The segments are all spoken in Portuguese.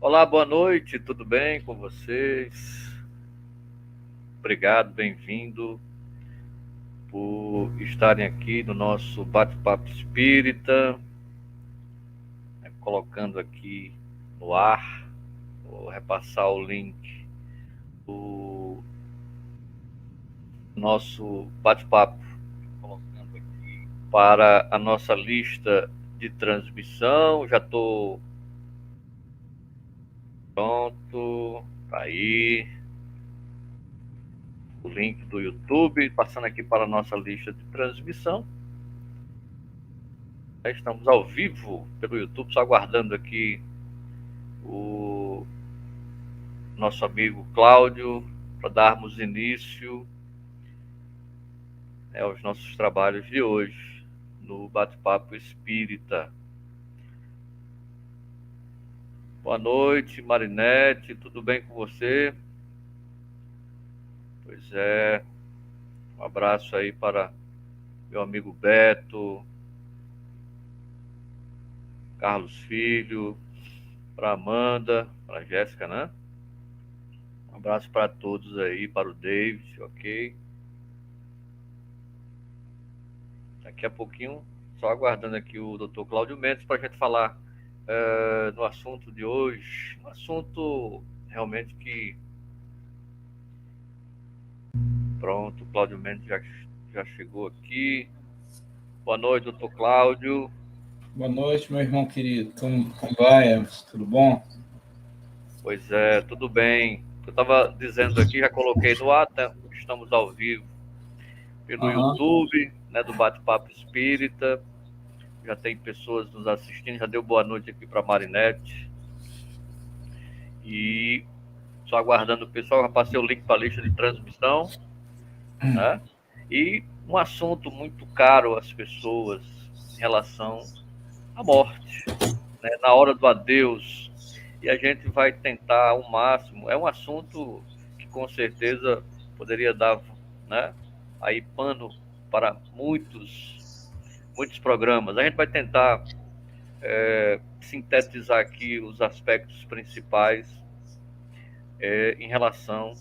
Olá, boa noite, tudo bem com vocês? Obrigado, bem-vindo por estarem aqui no nosso bate-papo espírita, colocando aqui no ar. Vou repassar o link do nosso bate-papo, colocando aqui para a nossa lista de transmissão. Já estou pronto, tá aí. O link do YouTube, passando aqui para a nossa lista de transmissão. Estamos ao vivo pelo YouTube, só aguardando aqui o nosso amigo Cláudio para darmos início aos nossos trabalhos de hoje no Bate-Papo Espírita. Boa noite, Marinete, tudo bem com você? Pois é, um abraço aí para meu amigo Beto, Carlos Filho, para Amanda, para Jéssica, né? Um abraço para todos aí, para o David, ok? Daqui a pouquinho, só aguardando aqui o Dr. Cláudio Mendes para a gente falar no assunto de hoje. Um assunto realmente que... Pronto, o Cláudio Mendes já chegou aqui. Boa noite, Dr. Cláudio. Boa noite, meu irmão querido. Como vai, Emerson? Tudo bom? Pois é, tudo bem. Eu estava dizendo aqui, já coloquei no ar, estamos ao vivo pelo YouTube, né, do Bate-Papo Espírita. Já tem pessoas nos assistindo, já deu boa noite aqui para a Marinete. E só aguardando o pessoal, já passei o link para a lista de transmissão, né? E um assunto muito caro às pessoas em relação à morte, né? Na hora do adeus, e a gente vai tentar ao máximo. É um assunto que com certeza poderia dar, né, aí pano para muitos programas. A gente vai tentar sintetizar aqui os aspectos principais em relação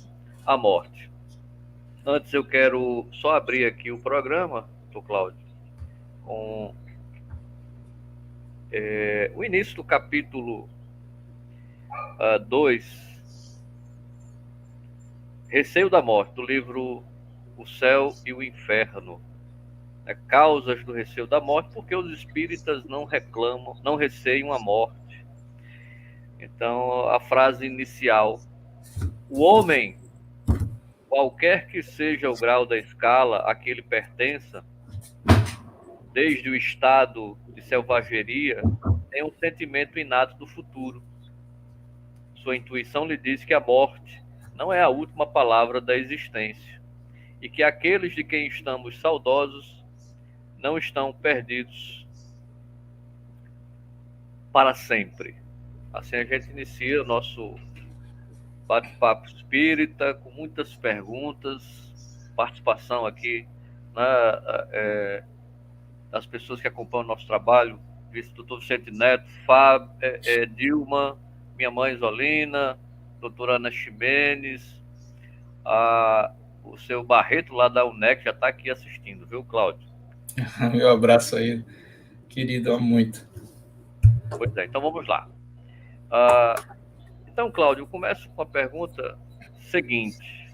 à morte. Antes eu quero só abrir aqui o programa, doutor Cláudio, com o início do capítulo 2, Receio da Morte, do livro O Céu e o Inferno. Causas do receio da morte, porque os espíritas não reclamam, não receiam a morte. Então, a frase inicial: o homem, qualquer que seja o grau da escala a que ele pertença, desde o estado de selvageria, tem um sentimento inato do futuro. Sua intuição lhe diz que a morte não é a última palavra da existência e que aqueles de quem estamos saudosos não estão perdidos para sempre. Assim a gente inicia o nosso bate-papo espírita com muitas perguntas, participação aqui, né, das pessoas que acompanham o nosso trabalho, vice-doutor Vicente Neto, Fábio, Dilma, minha mãe Zolina, doutora Ana Ximenes, o seu Barreto lá da UNEC já está aqui assistindo, viu, Cláudio? Meu abraço aí, querido, amo muito. Pois é, então vamos lá. Então, Cláudio, eu começo com a pergunta seguinte: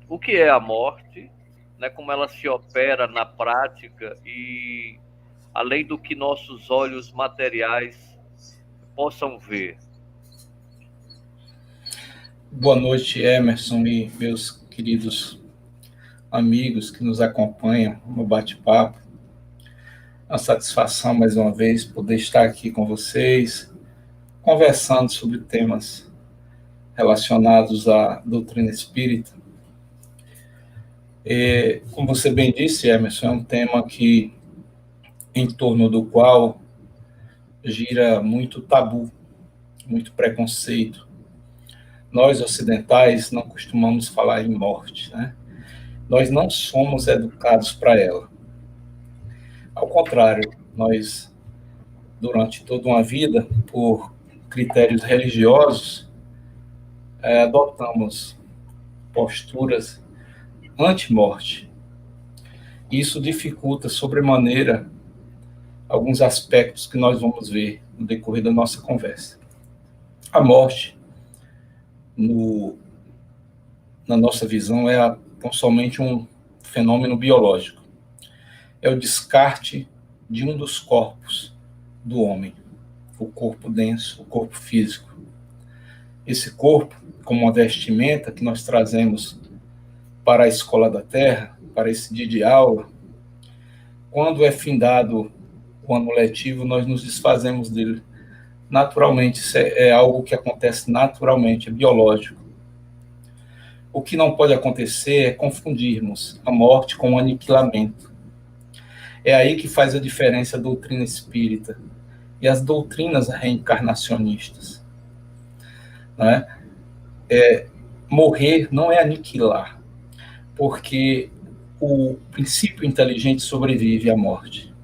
o que é a morte, né, como ela se opera na prática e além do que nossos olhos materiais possam ver? Boa noite, Emerson e meus queridos amigos que nos acompanham no bate-papo. Uma satisfação, mais uma vez, poder estar aqui com vocês, conversando sobre temas relacionados à doutrina espírita. E, como você bem disse, Emerson, é um tema que, em torno do qual gira muito tabu, muito preconceito. Nós, ocidentais, não costumamos falar em morte, né? Nós não somos educados para ela. Ao contrário, nós, durante toda uma vida, por critérios religiosos, adotamos posturas anti-morte. Isso dificulta sobremaneira alguns aspectos que nós vamos ver no decorrer da nossa conversa. A morte, na nossa visão, é somente um fenômeno biológico. É o descarte de um dos corpos do homem, o corpo denso, o corpo físico. Esse corpo, como uma vestimenta que nós trazemos para a escola da terra, para esse dia de aula, quando é findado o ano letivo, nós nos desfazemos dele naturalmente. Isso é algo que acontece naturalmente, é biológico. O que não pode acontecer é confundirmos a morte com o aniquilamento. É aí que faz a diferença a doutrina espírita e as doutrinas reencarnacionistas. Né? Morrer não é aniquilar, porque o princípio inteligente sobrevive à morte.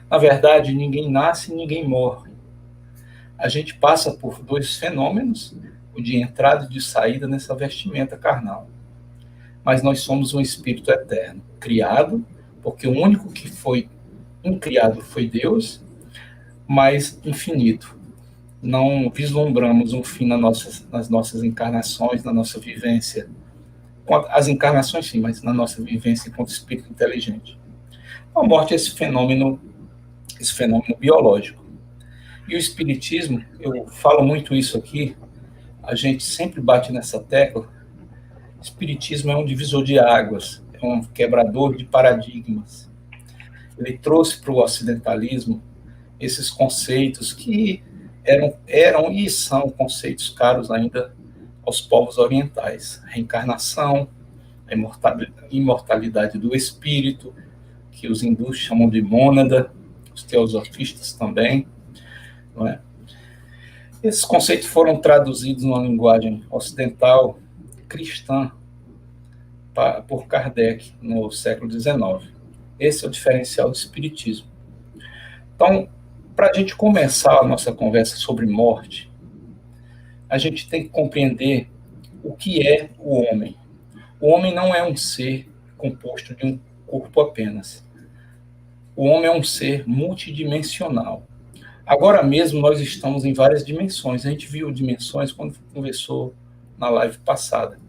Na verdade, ninguém nasce e ninguém morre. A gente passa por dois fenômenos, o de entrada e de saída nessa vestimenta carnal. Mas nós somos um espírito eterno, criado, porque o único que foi incriado foi Deus, mas infinito. Não vislumbramos um fim nas nossas encarnações, na nossa vivência. As encarnações sim, mas na nossa vivência enquanto espírito inteligente. A morte é esse fenômeno biológico. E o espiritismo, eu falo muito isso aqui, a gente sempre bate nessa tecla. O espiritismo é um divisor de águas, é um quebrador de paradigmas. Ele trouxe para o ocidentalismo esses conceitos que eram e são conceitos caros ainda aos povos orientais. A reencarnação, a imortalidade do espírito, que os hindus chamam de mônada, os teosofistas também. Não é? Esses conceitos foram traduzidos numa linguagem ocidental cristã por Kardec no século XIX. Esse é o diferencial do espiritismo. Então, para a gente começar a nossa conversa sobre morte, a gente tem que compreender o que é o homem. O homem não é um ser composto de um corpo apenas. O homem é um ser multidimensional. Agora mesmo nós estamos em várias dimensões. A gente viu dimensões quando conversou na live passada.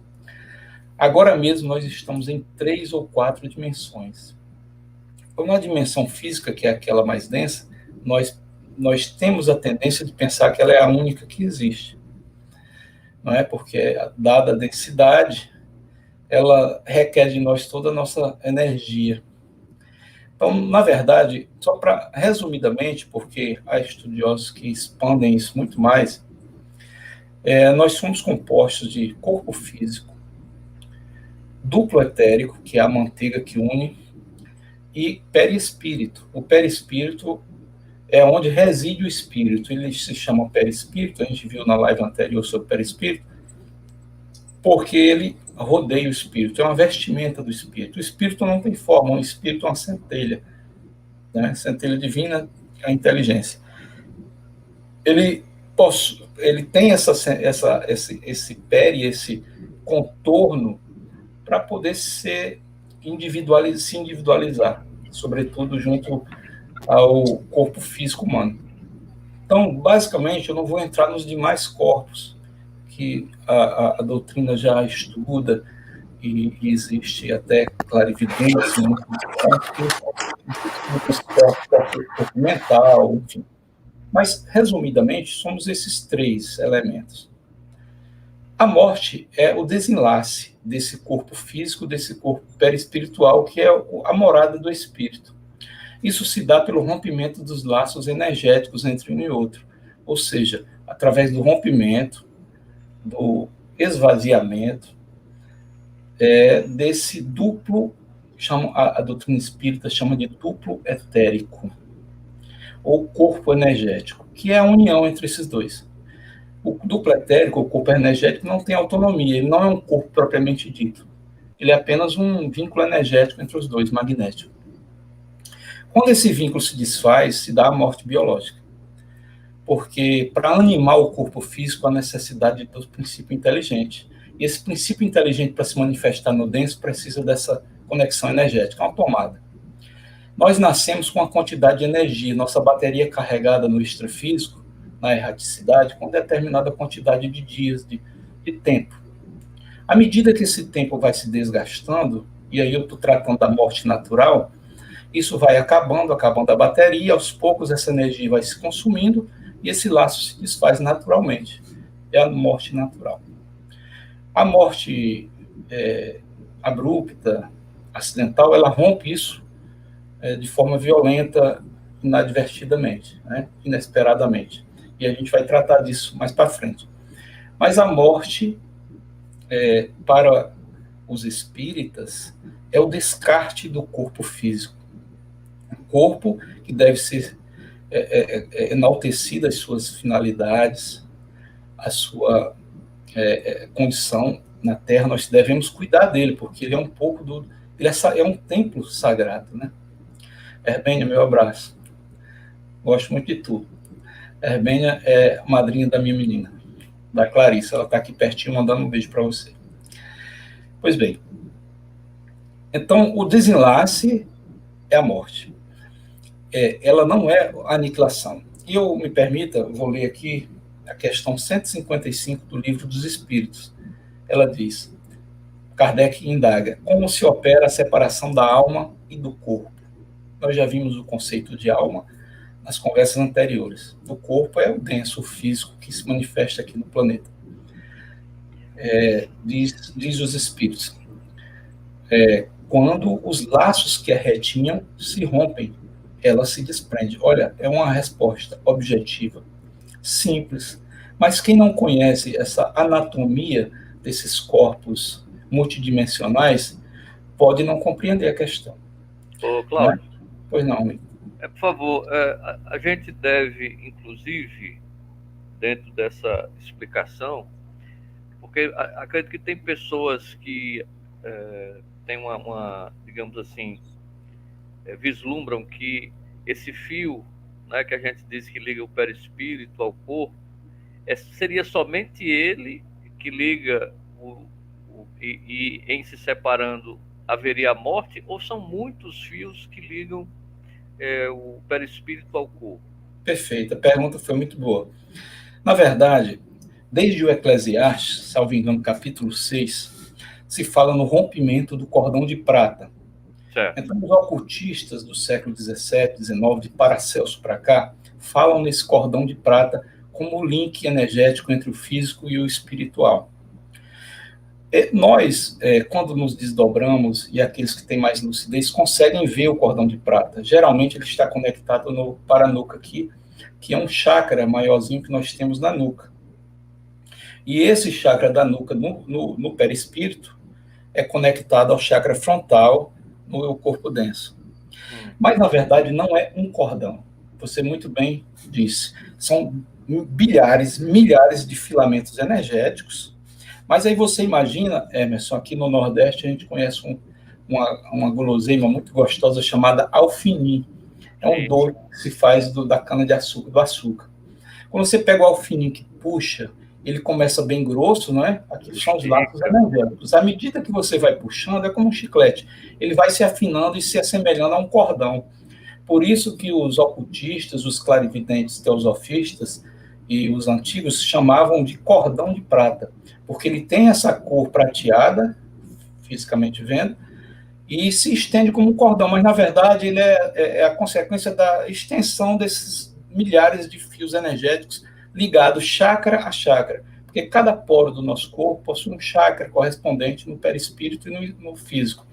Agora mesmo nós estamos em 3 ou 4 dimensões. Na dimensão física, que é aquela mais densa, nós temos a tendência de pensar que ela é a única que existe. Não é? Porque, dada a densidade, ela requer de nós toda a nossa energia. Então, na verdade, só para, resumidamente, porque há estudiosos que expandem isso muito mais, nós somos compostos de corpo físico, duplo etérico, que é a manteiga que une, e perispírito. O perispírito é onde reside o espírito. Ele se chama perispírito, a gente viu na live anterior sobre o perispírito, porque ele rodeia o espírito, é uma vestimenta do espírito. O espírito não tem forma, o espírito é uma centelha, né? Centelha divina, a inteligência. Ele tem esse peri, esse contorno, para poder se individualizar, sobretudo junto ao corpo físico humano. Então, basicamente, eu não vou entrar nos demais corpos que a doutrina já estuda e existe até clarividência, corpo mental, enfim. Mas, resumidamente, somos esses 3 elementos. A morte é o desenlace desse corpo físico, desse corpo perispiritual, que é a morada do espírito. Isso se dá pelo rompimento dos laços energéticos entre um e outro, ou seja, através do rompimento, do esvaziamento, desse duplo, a doutrina espírita chama de duplo etérico, ou corpo energético, que é a união entre esses dois. O duplo etérico, o corpo energético, não tem autonomia, ele não é um corpo propriamente dito. Ele é apenas um vínculo energético entre os dois, magnético. Quando esse vínculo se desfaz, se dá a morte biológica. porque para animar o corpo físico há necessidade do princípio inteligente. E esse princípio inteligente, para se manifestar no denso, precisa dessa conexão energética, uma tomada. Nós nascemos com uma quantidade de energia, nossa bateria é carregada no extrafísico, na erraticidade, com determinada quantidade de dias, de tempo. À medida que esse tempo vai se desgastando, e aí eu estou tratando da morte natural, isso vai acabando a bateria, aos poucos essa energia vai se consumindo e esse laço se desfaz naturalmente. É a morte natural. A morte abrupta, acidental, ela rompe isso de forma violenta, inadvertidamente, né? Inesperadamente. E a gente vai tratar disso mais para frente. Mas a morte, para os espíritas, é o descarte do corpo físico. O corpo que deve ser enaltecido as suas finalidades, a sua condição na Terra, nós devemos cuidar dele, porque ele é um pouco do... Ele é um templo sagrado, né? Herbênia, meu abraço. Gosto muito de tu. Herbênia é madrinha da minha menina, da Clarice. Ela está aqui pertinho, mandando um beijo para você. Pois bem. Então, o desenlace é a morte. Ela não é a aniquilação. E eu, me permita, vou ler aqui a questão 155 do Livro dos Espíritos. Ela diz, Kardec indaga, como se opera a separação da alma e do corpo? Nós já vimos o conceito de alma nas conversas anteriores. O corpo é o denso, o físico, que se manifesta aqui no planeta. Diz os Espíritos, quando os laços que a retinham se rompem, ela se desprende. Olha, é uma resposta objetiva, simples, mas quem não conhece essa anatomia desses corpos multidimensionais pode não compreender a questão. Ô, Cláudio. Né? Pois não, amigo. Por favor, a gente deve, inclusive, dentro dessa explicação, porque acredito que tem pessoas que têm uma, digamos assim, vislumbram que esse fio, né, que a gente diz que liga o perispírito ao corpo, seria somente ele que liga e em se separando haveria a morte, ou são muitos fios que ligam o perispírito ao corpo? Perfeito, a pergunta foi muito boa. Na verdade, desde o Eclesiastes, salvo engano, capítulo 6, se fala no rompimento do cordão de prata. Certo. Então, os ocultistas do século XVII, XIX, de Paracelso para cá, falam nesse cordão de prata como o link energético entre o físico e o espiritual. Nós, quando nos desdobramos, e aqueles que têm mais lucidez, conseguem ver o cordão de prata. Geralmente ele está conectado no paranuca aqui, que é um chakra maiorzinho que nós temos na nuca. E esse chakra da nuca, no perispírito, é conectado ao chakra frontal, no corpo denso. Mas, na verdade, não é um cordão. Você muito bem disse. São bilhares, milhares de filamentos energéticos. Mas aí você imagina, Emerson, aqui no Nordeste a gente conhece uma guloseima muito gostosa chamada alfinim. É um doce que se faz da cana-de-açúcar, do açúcar. Quando você pega o alfinim que puxa, ele começa bem grosso, não é? Aqui são os laços energéticos. À medida que você vai puxando, é como um chiclete. Ele vai se afinando e se assemelhando a um cordão. Por isso que os ocultistas, os clarividentes teosofistas e os antigos chamavam de cordão de prata, porque ele tem essa cor prateada, fisicamente vendo, e se estende como um cordão, mas na verdade ele é a consequência da extensão desses milhares de fios energéticos ligados chakra a chakra, porque cada poro do nosso corpo possui um chakra correspondente no perispírito e no físico.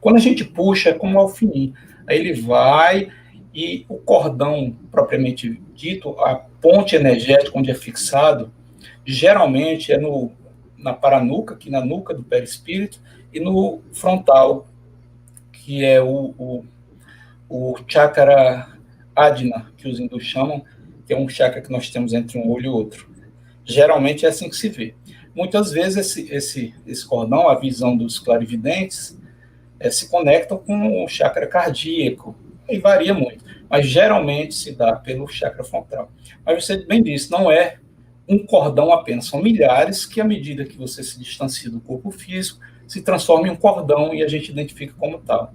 Quando a gente puxa, é como um alfinim, aí ele vai e o cordão, propriamente dito, a ponte energética onde é fixado, geralmente é na paranuca, aqui na nuca do perispírito, e no frontal, que é o chakra Adina, que os hindus chamam, que é um chakra que nós temos entre um olho e outro. Geralmente é assim que se vê. Muitas vezes esse cordão, a visão dos clarividentes, se conecta com o chakra cardíaco, e varia muito. mas geralmente se dá pelo chakra frontal. Mas você bem disse, não é um cordão apenas, são milhares que, à medida que você se distancia do corpo físico, se transforma em um cordão e a gente identifica como tal.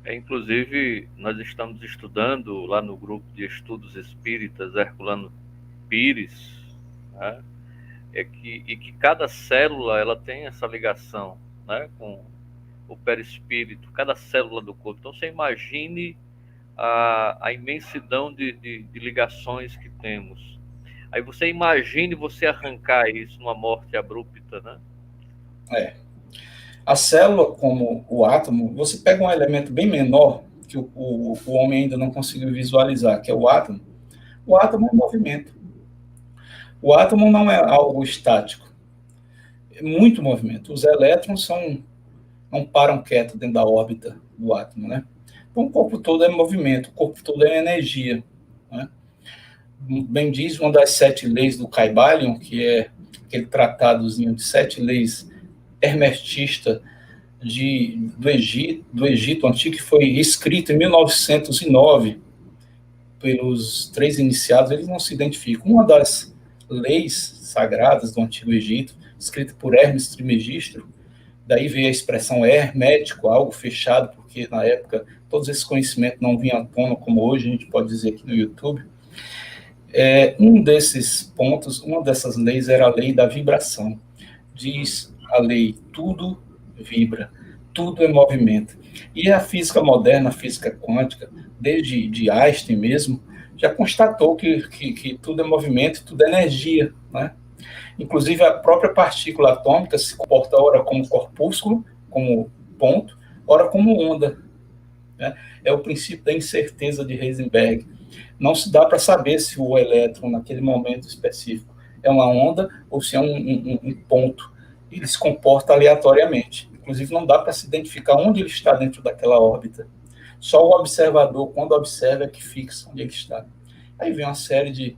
Inclusive, nós estamos estudando lá no grupo de estudos espíritas Herculano Pires, né? Que cada célula ela tem essa ligação, né, com o perispírito, cada célula do corpo. Então, você imagine a imensidão de ligações que temos. Aí você imagine você arrancar isso numa morte abrupta, né? A célula, como o átomo, você pega um elemento bem menor que o homem ainda não conseguiu visualizar, que é o átomo. O átomo é movimento. O átomo não é algo estático. É muito movimento. Os elétrons não param quieto dentro da órbita do átomo, né? Então, o corpo todo é movimento, o corpo todo é energia, né? Bem diz uma das 7 leis do Kybalion, que é aquele tratadozinho de 7 leis hermetista do Egito Antigo, que foi escrito em 1909 pelos 3 iniciados. Eles não se identificam. Uma das leis sagradas do Antigo Egito, escrita por Hermes Trismegisto, daí veio a expressão hermético, algo fechado, porque na época todos esses conhecimentos não vinham à tona como hoje, a gente pode dizer aqui no YouTube. Um desses pontos, uma dessas leis era a lei da vibração. Diz a lei, tudo vibra, tudo é movimento. E a física moderna, a física quântica, desde de Einstein mesmo, já constatou que tudo é movimento, tudo é energia, né? Inclusive, a própria partícula atômica se comporta ora como corpúsculo, como ponto, ora como onda, né? É o princípio da incerteza de Heisenberg. Não se dá para saber se o elétron, naquele momento específico, é uma onda ou se é um ponto. Ele se comporta aleatoriamente. Inclusive, não dá para se identificar onde ele está dentro daquela órbita. Só o observador, quando observa, é que fixa onde ele está. Aí vem uma série de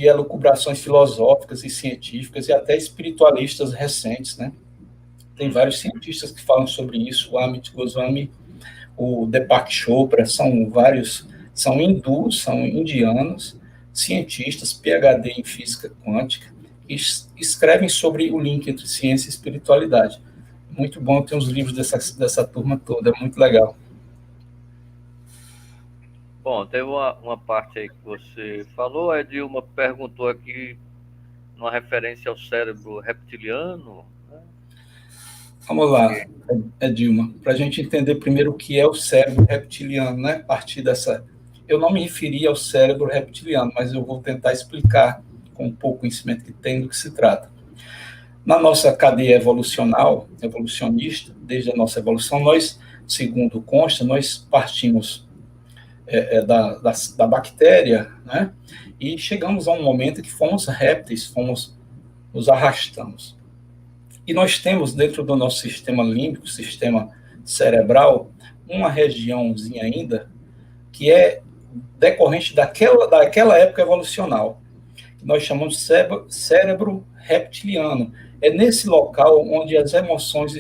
elucubrações filosóficas e científicas e até espiritualistas recentes, né? Tem vários cientistas que falam sobre isso, o Amit Goswami, o Deepak Chopra, são hindus, são indianos, cientistas, PhD em física quântica, que escrevem sobre o link entre ciência e espiritualidade. Muito bom ter uns livros dessa turma toda, é muito legal. Bom, teve uma parte aí que você falou, a Edilma perguntou aqui, uma referência ao cérebro reptiliano, né? Vamos lá, Edilma, para a gente entender primeiro o que é o cérebro reptiliano, né? A partir dessa... Eu não me referi ao cérebro reptiliano, mas eu vou tentar explicar com um pouco conhecimento que tem do que se trata. Na nossa cadeia evolucionista, desde a nossa evolução, nós, segundo consta, nós partimos da bactéria, né? E chegamos a um momento que fomos répteis, nos arrastamos. E nós temos dentro do nosso sistema límbico, sistema cerebral, uma regiãozinha ainda que é decorrente daquela época evolucional, que nós chamamos de cérebro reptiliano. É nesse local onde as emoções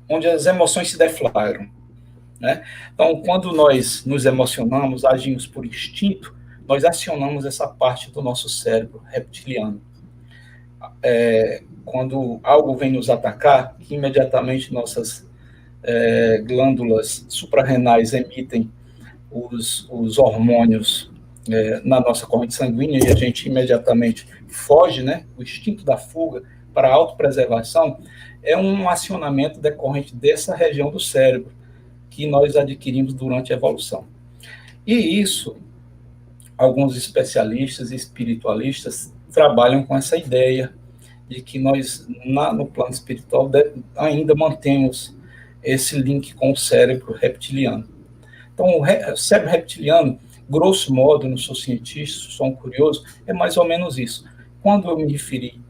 onde as emoções se deflagram, né? Então, quando nós nos emocionamos, agimos por instinto, nós acionamos essa parte do nosso cérebro reptiliano. Quando algo vem nos atacar, imediatamente nossas glândulas suprarrenais emitem os hormônios na nossa corrente sanguínea e a gente imediatamente foge, né? O instinto da fuga para a autopreservação é um acionamento decorrente dessa região do cérebro que nós adquirimos durante a evolução. E isso, alguns especialistas e espiritualistas trabalham com essa ideia de que nós, no plano espiritual, ainda mantemos esse link com o cérebro reptiliano. Então, o cérebro reptiliano, grosso modo, não sou cientista, sou um curioso, é mais ou menos isso. Quando eu me referi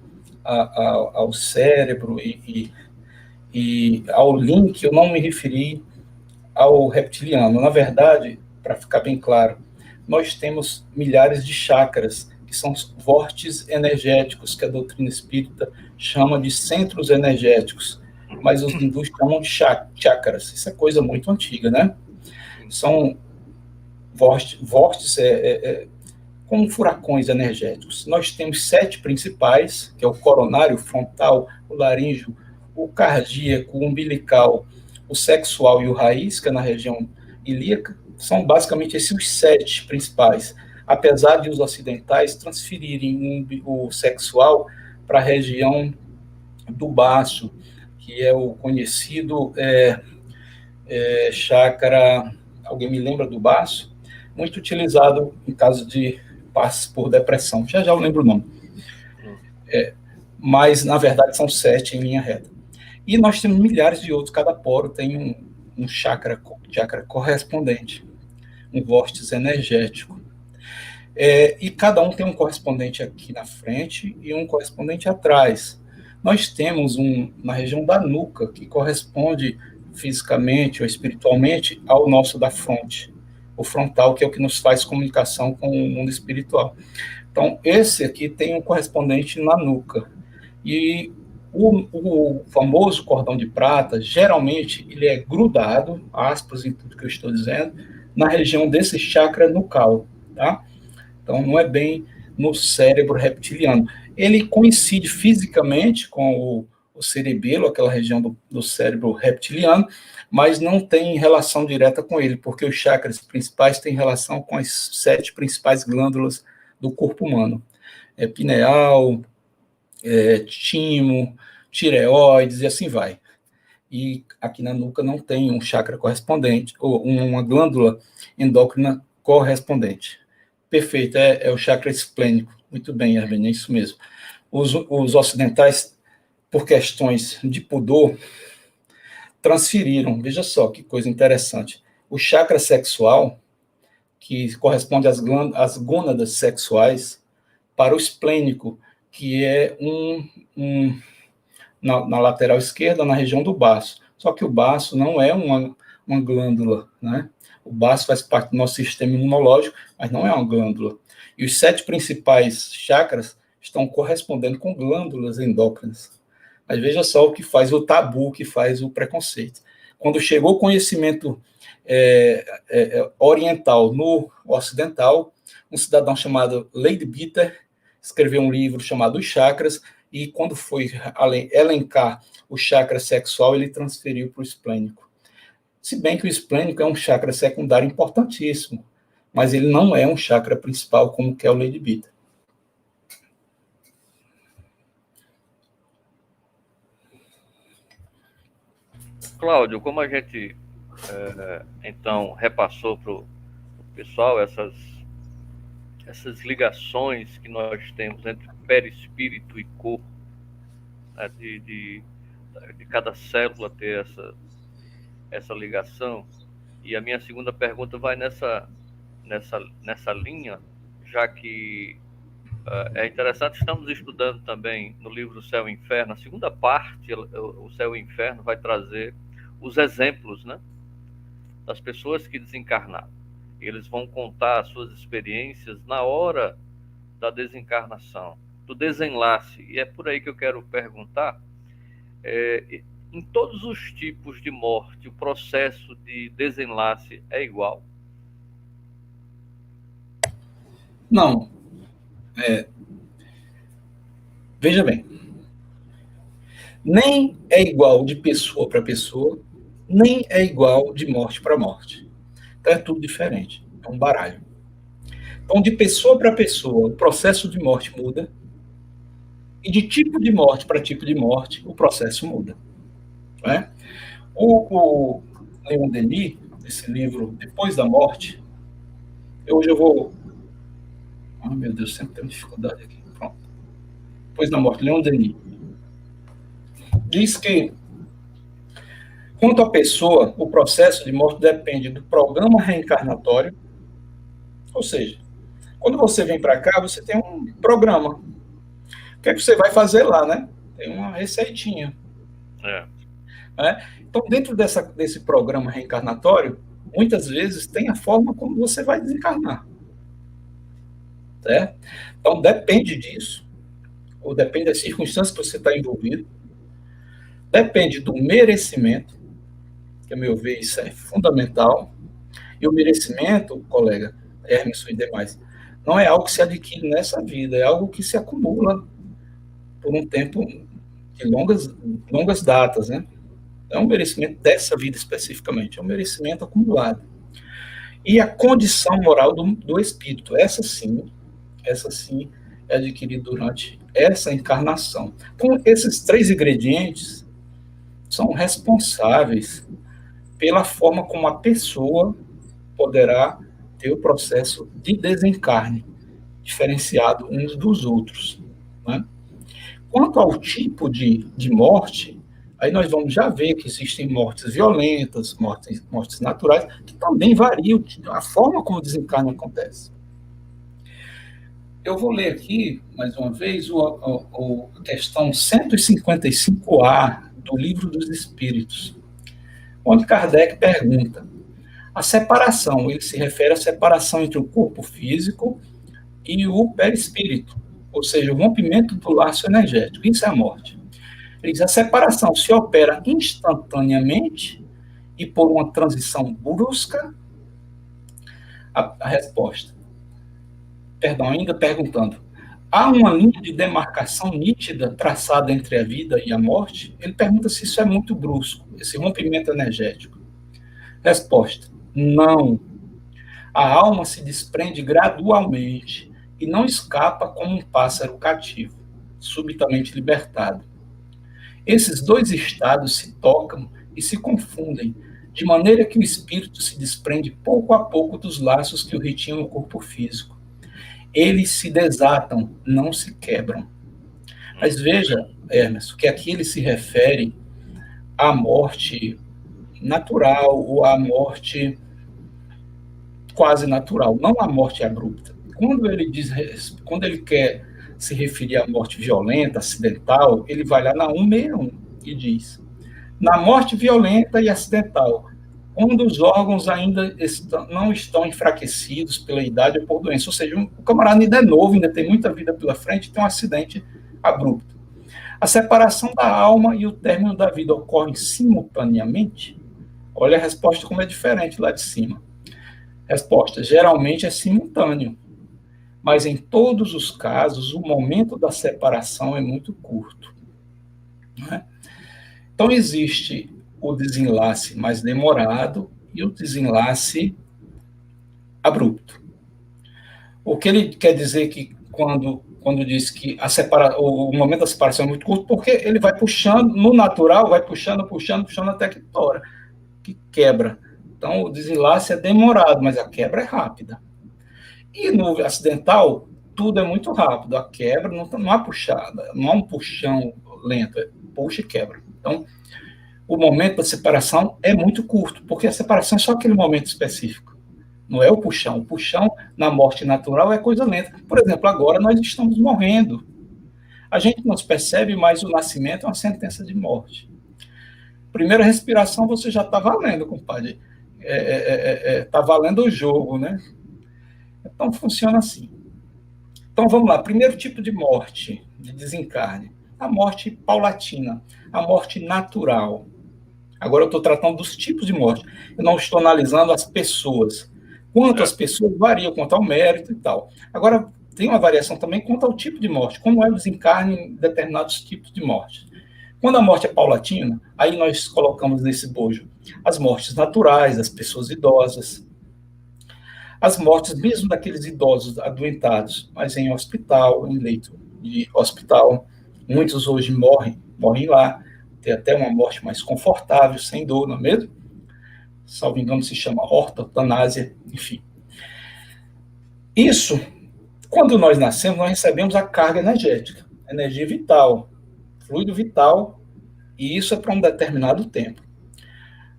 ao cérebro e ao link, eu não me referi ao reptiliano. Na verdade, para ficar bem claro, nós temos milhares de chakras, que são vórtices energéticos, que a doutrina espírita chama de centros energéticos, mas os hindus chamam de chakras. Isso é coisa muito antiga, né? São vórtices como furacões energéticos. Nós temos 7 principais, que é o coronário, o frontal, o laríngeo, o cardíaco, o umbilical, o sexual e o raiz, que é na região ilíaca. São basicamente esses os 7 principais, apesar de os ocidentais transferirem o sexual para a região do baço, que é o conhecido chakra, alguém me lembra do baço? Muito utilizado em caso de passe por depressão. Já eu lembro o nome. Mas, na verdade, são 7 em linha reta. E nós temos milhares de outros, cada poro tem um chakra correspondente, um vórtice energético. E cada um tem um correspondente aqui na frente e um correspondente atrás. Nós temos na região da nuca, que corresponde fisicamente ou espiritualmente ao nosso da fronte, o frontal, que é o que nos faz comunicação com o mundo espiritual. Então, esse aqui tem um correspondente na nuca. E o famoso cordão de prata, geralmente, ele é grudado, aspas em tudo que eu estou dizendo, na região desse chakra nucal, tá? Então, não é bem no cérebro reptiliano. Ele coincide fisicamente com o cerebelo, aquela região do cérebro reptiliano, mas não tem relação direta com ele, porque os chakras principais têm relação com as 7 principais glândulas do corpo humano. Pineal, timo, tireoides e assim vai. E aqui na nuca não tem um chakra correspondente, ou uma glândula endócrina correspondente. Perfeito, é o chakra esplênico. Muito bem, Arvene, é isso mesmo. Os ocidentais, por questões de pudor, transferiram, veja só que coisa interessante, o chakra sexual, que corresponde às gônadas sexuais, para o esplênico, que é na lateral esquerda, na região do baço. Só que o baço não é uma glândula, né? O baço faz parte do nosso sistema imunológico, mas não é uma glândula. E os 7 principais chakras estão correspondendo com glândulas endócrinas. Mas veja só o que faz o tabu, o que faz o preconceito. Quando chegou o conhecimento oriental no ocidental, um cidadão chamado Leadbeater escreveu um livro chamado Os Chakras, e quando foi elencar o chakra sexual, ele transferiu para o esplênico. Se bem que o esplênico é um chakra secundário importantíssimo, mas ele não é um chakra principal, como que é o Leadbeater. Cláudio, como a gente então repassou para o pessoal essas ligações que nós temos entre perispírito e corpo, né, de cada célula ter essa ligação, e a minha segunda pergunta vai nessa linha, já que é interessante, estamos estudando também no livro Céu e Inferno, a segunda parte, o Céu e Inferno vai trazer os exemplos, né, das pessoas que desencarnaram. Eles vão contar as suas experiências na hora da desencarnação, do desenlace. E é por aí que eu quero perguntar, em todos os tipos de morte, o processo de desenlace é igual? Não. Veja bem, nem é igual de pessoa para pessoa, nem é igual de morte para morte. Então é tudo diferente, é um baralho. Então, de pessoa para pessoa, o processo de morte muda, e de tipo de morte para tipo de morte, o processo muda. Não é? O Leon Denis, esse livro, Depois da Morte, hoje eu vou... Oh, meu Deus, sempre tenho dificuldade aqui. Pronto. Depois da Morte, Leon Denis. Diz que, quanto à pessoa, o processo de morte depende do programa reencarnatório, ou seja, quando você vem para cá, você tem um programa. O que é que você vai fazer lá, né? Tem uma receitinha. Então, dentro desse programa reencarnatório, muitas vezes tem a forma como você vai desencarnar. Certo? Então, depende disso, ou depende das circunstâncias que você está envolvido, depende do merecimento, que, a meu ver, isso é fundamental, E o merecimento, colega, Hermes e demais, não é algo que se adquire nessa vida, é algo que se acumula por um tempo de longas datas, né? É um merecimento dessa vida especificamente, é um merecimento acumulado. E a condição moral do espírito, essa sim é adquirida durante essa encarnação. Então, esses 3 ingredientes são responsáveis pela forma como a pessoa poderá ter o processo de desencarne, diferenciado uns dos outros, né? Quanto ao tipo de morte, aí nós vamos já ver que existem mortes violentas, mortes naturais, que também variam a forma como o desencarne acontece. Eu vou ler aqui, mais uma vez, a questão 155A do Livro dos Espíritos, onde Kardec pergunta: a separação, ele se refere à separação entre o corpo físico e o perispírito, ou seja, o rompimento do laço energético. Isso é a morte. Ele diz: a separação se opera instantaneamente e por uma transição brusca? A resposta. Perdão, ainda perguntando: há uma linha de demarcação nítida traçada entre a vida e a morte? Ele pergunta se isso é muito brusco, esse rompimento energético. Resposta: não. A alma se desprende gradualmente e não escapa como um pássaro cativo, subitamente libertado. Esses 2 estados se tocam e se confundem, de maneira que o espírito se desprende pouco a pouco dos laços que o retinham no corpo físico. Eles se desatam, não se quebram. Mas veja, Hermes, que aqui ele se refere à morte natural ou à morte quase natural, não à morte abrupta. Quando ele quer se referir à morte violenta, acidental, ele vai lá na 161 e diz: na morte violenta e acidental, quando os órgãos ainda não estão enfraquecidos pela idade ou por doença, ou seja, o camarada ainda é novo, ainda tem muita vida pela frente, tem um acidente abrupto. A separação da alma e o término da vida ocorrem simultaneamente? Olha a resposta como é diferente lá de cima. Resposta: geralmente é simultâneo, mas em todos os casos o momento da separação é muito curto, né? Então existe o desenlace mais demorado e o desenlace abrupto. O que ele quer dizer que quando diz que o momento da separação é muito curto, porque ele vai puxando, no natural, vai puxando até que tora, que quebra. Então, o desenlace é demorado, mas a quebra é rápida. E no acidental, tudo é muito rápido. A quebra não há puxada, não há um puxão lento, puxa e quebra. Então, o momento da separação é muito curto, porque a separação é só aquele momento específico. Não é o puxão. O puxão na morte natural é coisa lenta. Por exemplo, agora nós estamos morrendo. A gente não percebe, mas o nascimento é uma sentença de morte. Primeira respiração você já está valendo, compadre. Está valendo o jogo, né? Então funciona assim. Então vamos lá. Primeiro tipo de morte, de desencarne. A morte paulatina, a morte natural. Agora eu estou tratando dos tipos de morte. Eu não estou analisando as pessoas. Quanto as pessoas variam, quanto ao mérito e tal. Agora, tem uma variação também quanto ao tipo de morte. Como é o desencarne em determinados tipos de morte. Quando a morte é paulatina, aí nós colocamos nesse bojo as mortes naturais das pessoas idosas, as mortes mesmo daqueles idosos adoentados, mas em hospital, em leito de hospital. Muitos hoje morrem lá. Tem até uma morte mais confortável, sem dor, não é mesmo? Salvo engano, se chama ortotanásia, enfim. Isso, quando nós nascemos, nós recebemos a carga energética, energia vital, fluido vital, e isso é para um determinado tempo.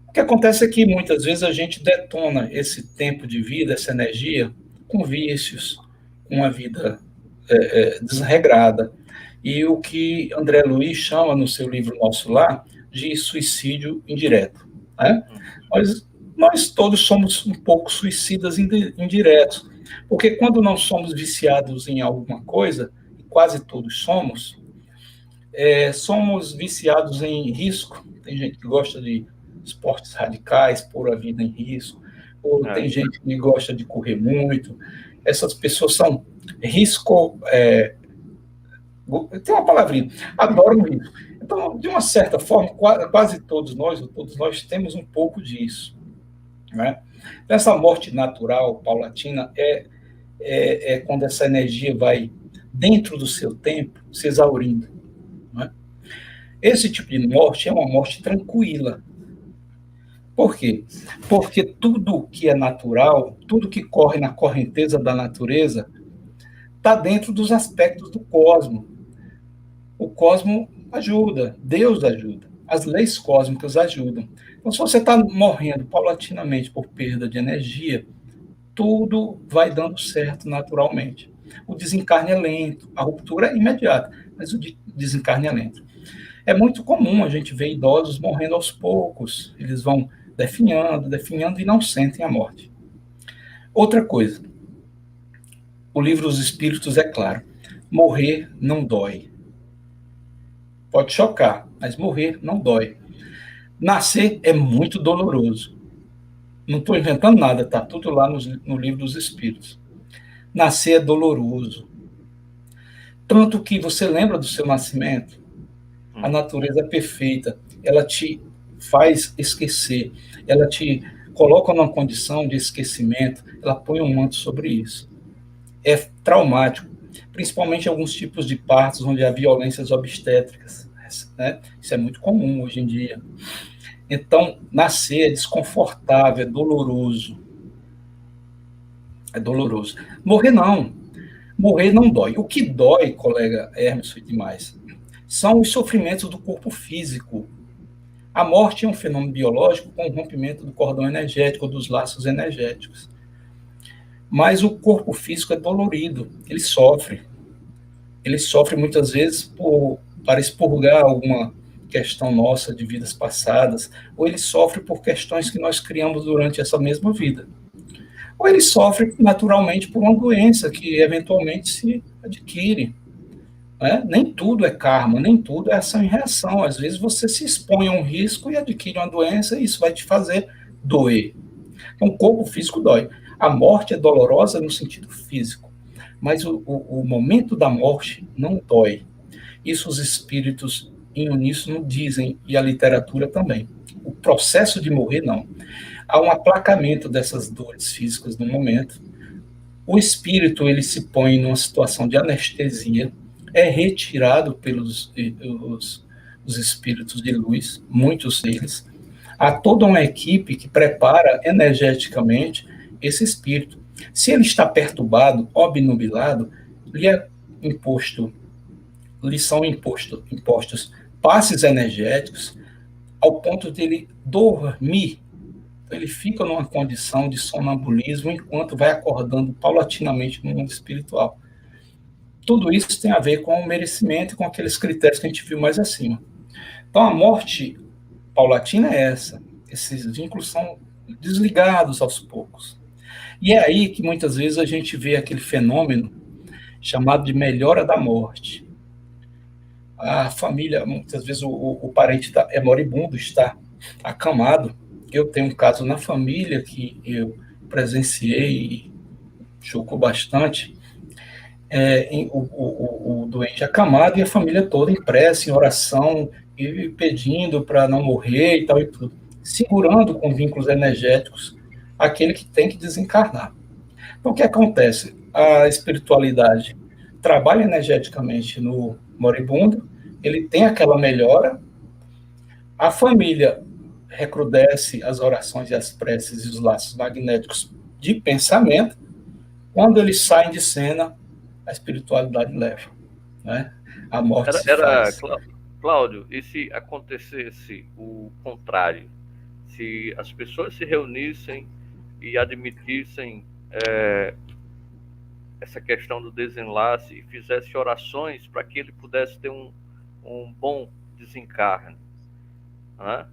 O que acontece é que muitas vezes a gente detona esse tempo de vida, essa energia, com vícios, com uma vida desregrada. E o que André Luiz chama no seu livro Nosso Lar de suicídio indireto, né? Nós todos somos um pouco suicidas indiretos, porque quando não somos viciados em alguma coisa, e quase todos somos viciados em risco. Tem gente que gosta de esportes radicais, pôr a vida em risco, ou tem gente que gosta de correr muito. Essas pessoas são risco... tem uma palavrinha, adoram risco. Então, de uma certa forma, quase todos nós, ou todos nós, temos um pouco disso. Né? Essa morte natural, paulatina, é quando essa energia vai, dentro do seu tempo, se exaurindo. Né? Esse tipo de morte é uma morte tranquila. Por quê? Porque tudo que é natural, tudo que corre na correnteza da natureza, está dentro dos aspectos do cosmos. O cosmos ajuda, Deus ajuda, as leis cósmicas ajudam. Então, se você está morrendo paulatinamente por perda de energia, tudo vai dando certo naturalmente. O desencarne é lento, a ruptura é imediata, mas o desencarne é lento. É muito comum a gente ver idosos morrendo aos poucos, eles vão definhando e não sentem a morte. Outra coisa, o livro dos Espíritos é claro, morrer não dói. Pode chocar, mas morrer não dói. Nascer é muito doloroso. Não estou inventando nada, está tudo lá no livro dos Espíritos. Nascer é doloroso. Tanto que você lembra do seu nascimento, a natureza é perfeita, ela te faz esquecer, ela te coloca numa condição de esquecimento, ela põe um manto sobre isso. É traumático, principalmente alguns tipos de partos onde há violências obstétricas. Né? Isso é muito comum hoje em dia. Então, nascer é desconfortável, é doloroso. É doloroso. Morrer não. Morrer não dói. O que dói, colega Hermes e demais, são os sofrimentos do corpo físico. A morte é um fenômeno biológico com o rompimento do cordão energético, dos laços energéticos. Mas o corpo físico é dolorido, ele sofre. Ele sofre muitas vezes para expurgar alguma questão nossa de vidas passadas, ou ele sofre por questões que nós criamos durante essa mesma vida. Ou ele sofre naturalmente por uma doença que eventualmente se adquire. Né? Nem tudo é karma, nem tudo é ação e reação. Às vezes você se expõe a um risco e adquire uma doença e isso vai te fazer doer. Então, o corpo físico dói. A morte é dolorosa no sentido físico, mas o momento da morte não dói. Isso os espíritos em uníssono dizem, e a literatura também. O processo de morrer, não. Há um aplacamento dessas dores físicas no momento. O espírito, ele se põe numa situação de anestesia, é retirado pelos os espíritos de luz, muitos deles. Há toda uma equipe que prepara energeticamente esse espírito. Se ele está perturbado, obnubilado, lhe são impostos passes energéticos ao ponto de ele dormir. Então, ele fica numa condição de sonambulismo enquanto vai acordando paulatinamente no mundo espiritual. Tudo isso tem a ver com o merecimento e com aqueles critérios que a gente viu mais acima. Então, a morte paulatina é essa. Esses vínculos são desligados aos poucos. E é aí que muitas vezes a gente vê aquele fenômeno chamado de melhora da morte. A família, muitas vezes o parente é moribundo, está acamado. Eu tenho um caso na família que eu presenciei e chocou bastante. O doente acamado e a família toda em prece, em oração, e pedindo para não morrer e tal e tudo, segurando com vínculos energéticos aquele que tem que desencarnar. Então, o que acontece? A espiritualidade trabalha energeticamente no moribundo, ele tem aquela melhora, a família recrudesce as orações e as preces e os laços magnéticos de pensamento, quando eles saem de cena, a espiritualidade leva, né? A morte se faz. Cláudio, e se acontecesse o contrário? Se as pessoas se reunissem e admitissem essa questão do desenlace e fizessem orações para que ele pudesse ter um bom desencarne, né?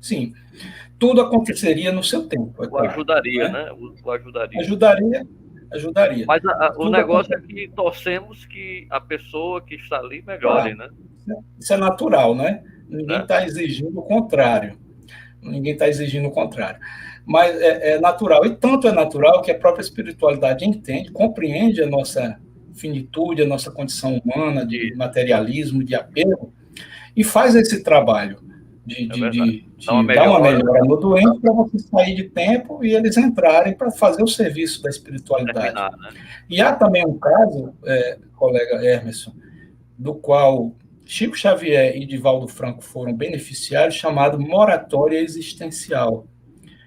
Sim, tudo aconteceria no seu tempo. Claro, ajudaria, né? O ajudaria. Mas o negócio é que torcemos que a pessoa que está ali melhore, né? Isso é natural, né? Ninguém está exigindo o contrário. Ninguém está exigindo o contrário. Mas é natural. E tanto é natural que a própria espiritualidade entende, compreende a nossa finitude, a nossa condição humana de materialismo, de apego, e faz esse trabalho de dar uma melhora no doente para você sair de tempo e eles entrarem para fazer o serviço da espiritualidade. Né? E há também um caso, colega Emerson, do qual Chico Xavier e Divaldo Franco foram beneficiários, chamado moratória existencial.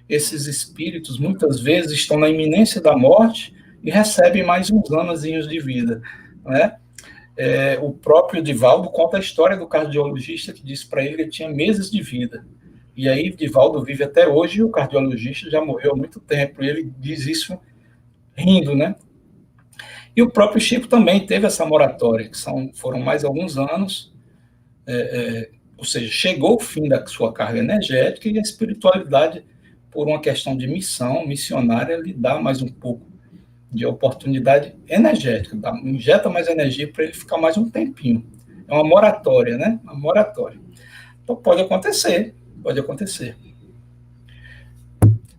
Esses espíritos, muitas vezes, estão na iminência da morte e recebem mais uns anozinhos de vida. Né? O próprio Divaldo conta a história do cardiologista que disse para ele que ele tinha meses de vida. E aí, Divaldo vive até hoje e o cardiologista já morreu há muito tempo. E ele diz isso rindo, né? E o próprio Chico também teve essa moratória, que foram mais alguns anos, ou seja, chegou o fim da sua carga energética e a espiritualidade, por uma questão de missão missionária, lhe dá mais um pouco de oportunidade energética, injeta mais energia para ele ficar mais um tempinho. É uma moratória, né? Uma moratória. Então, pode acontecer.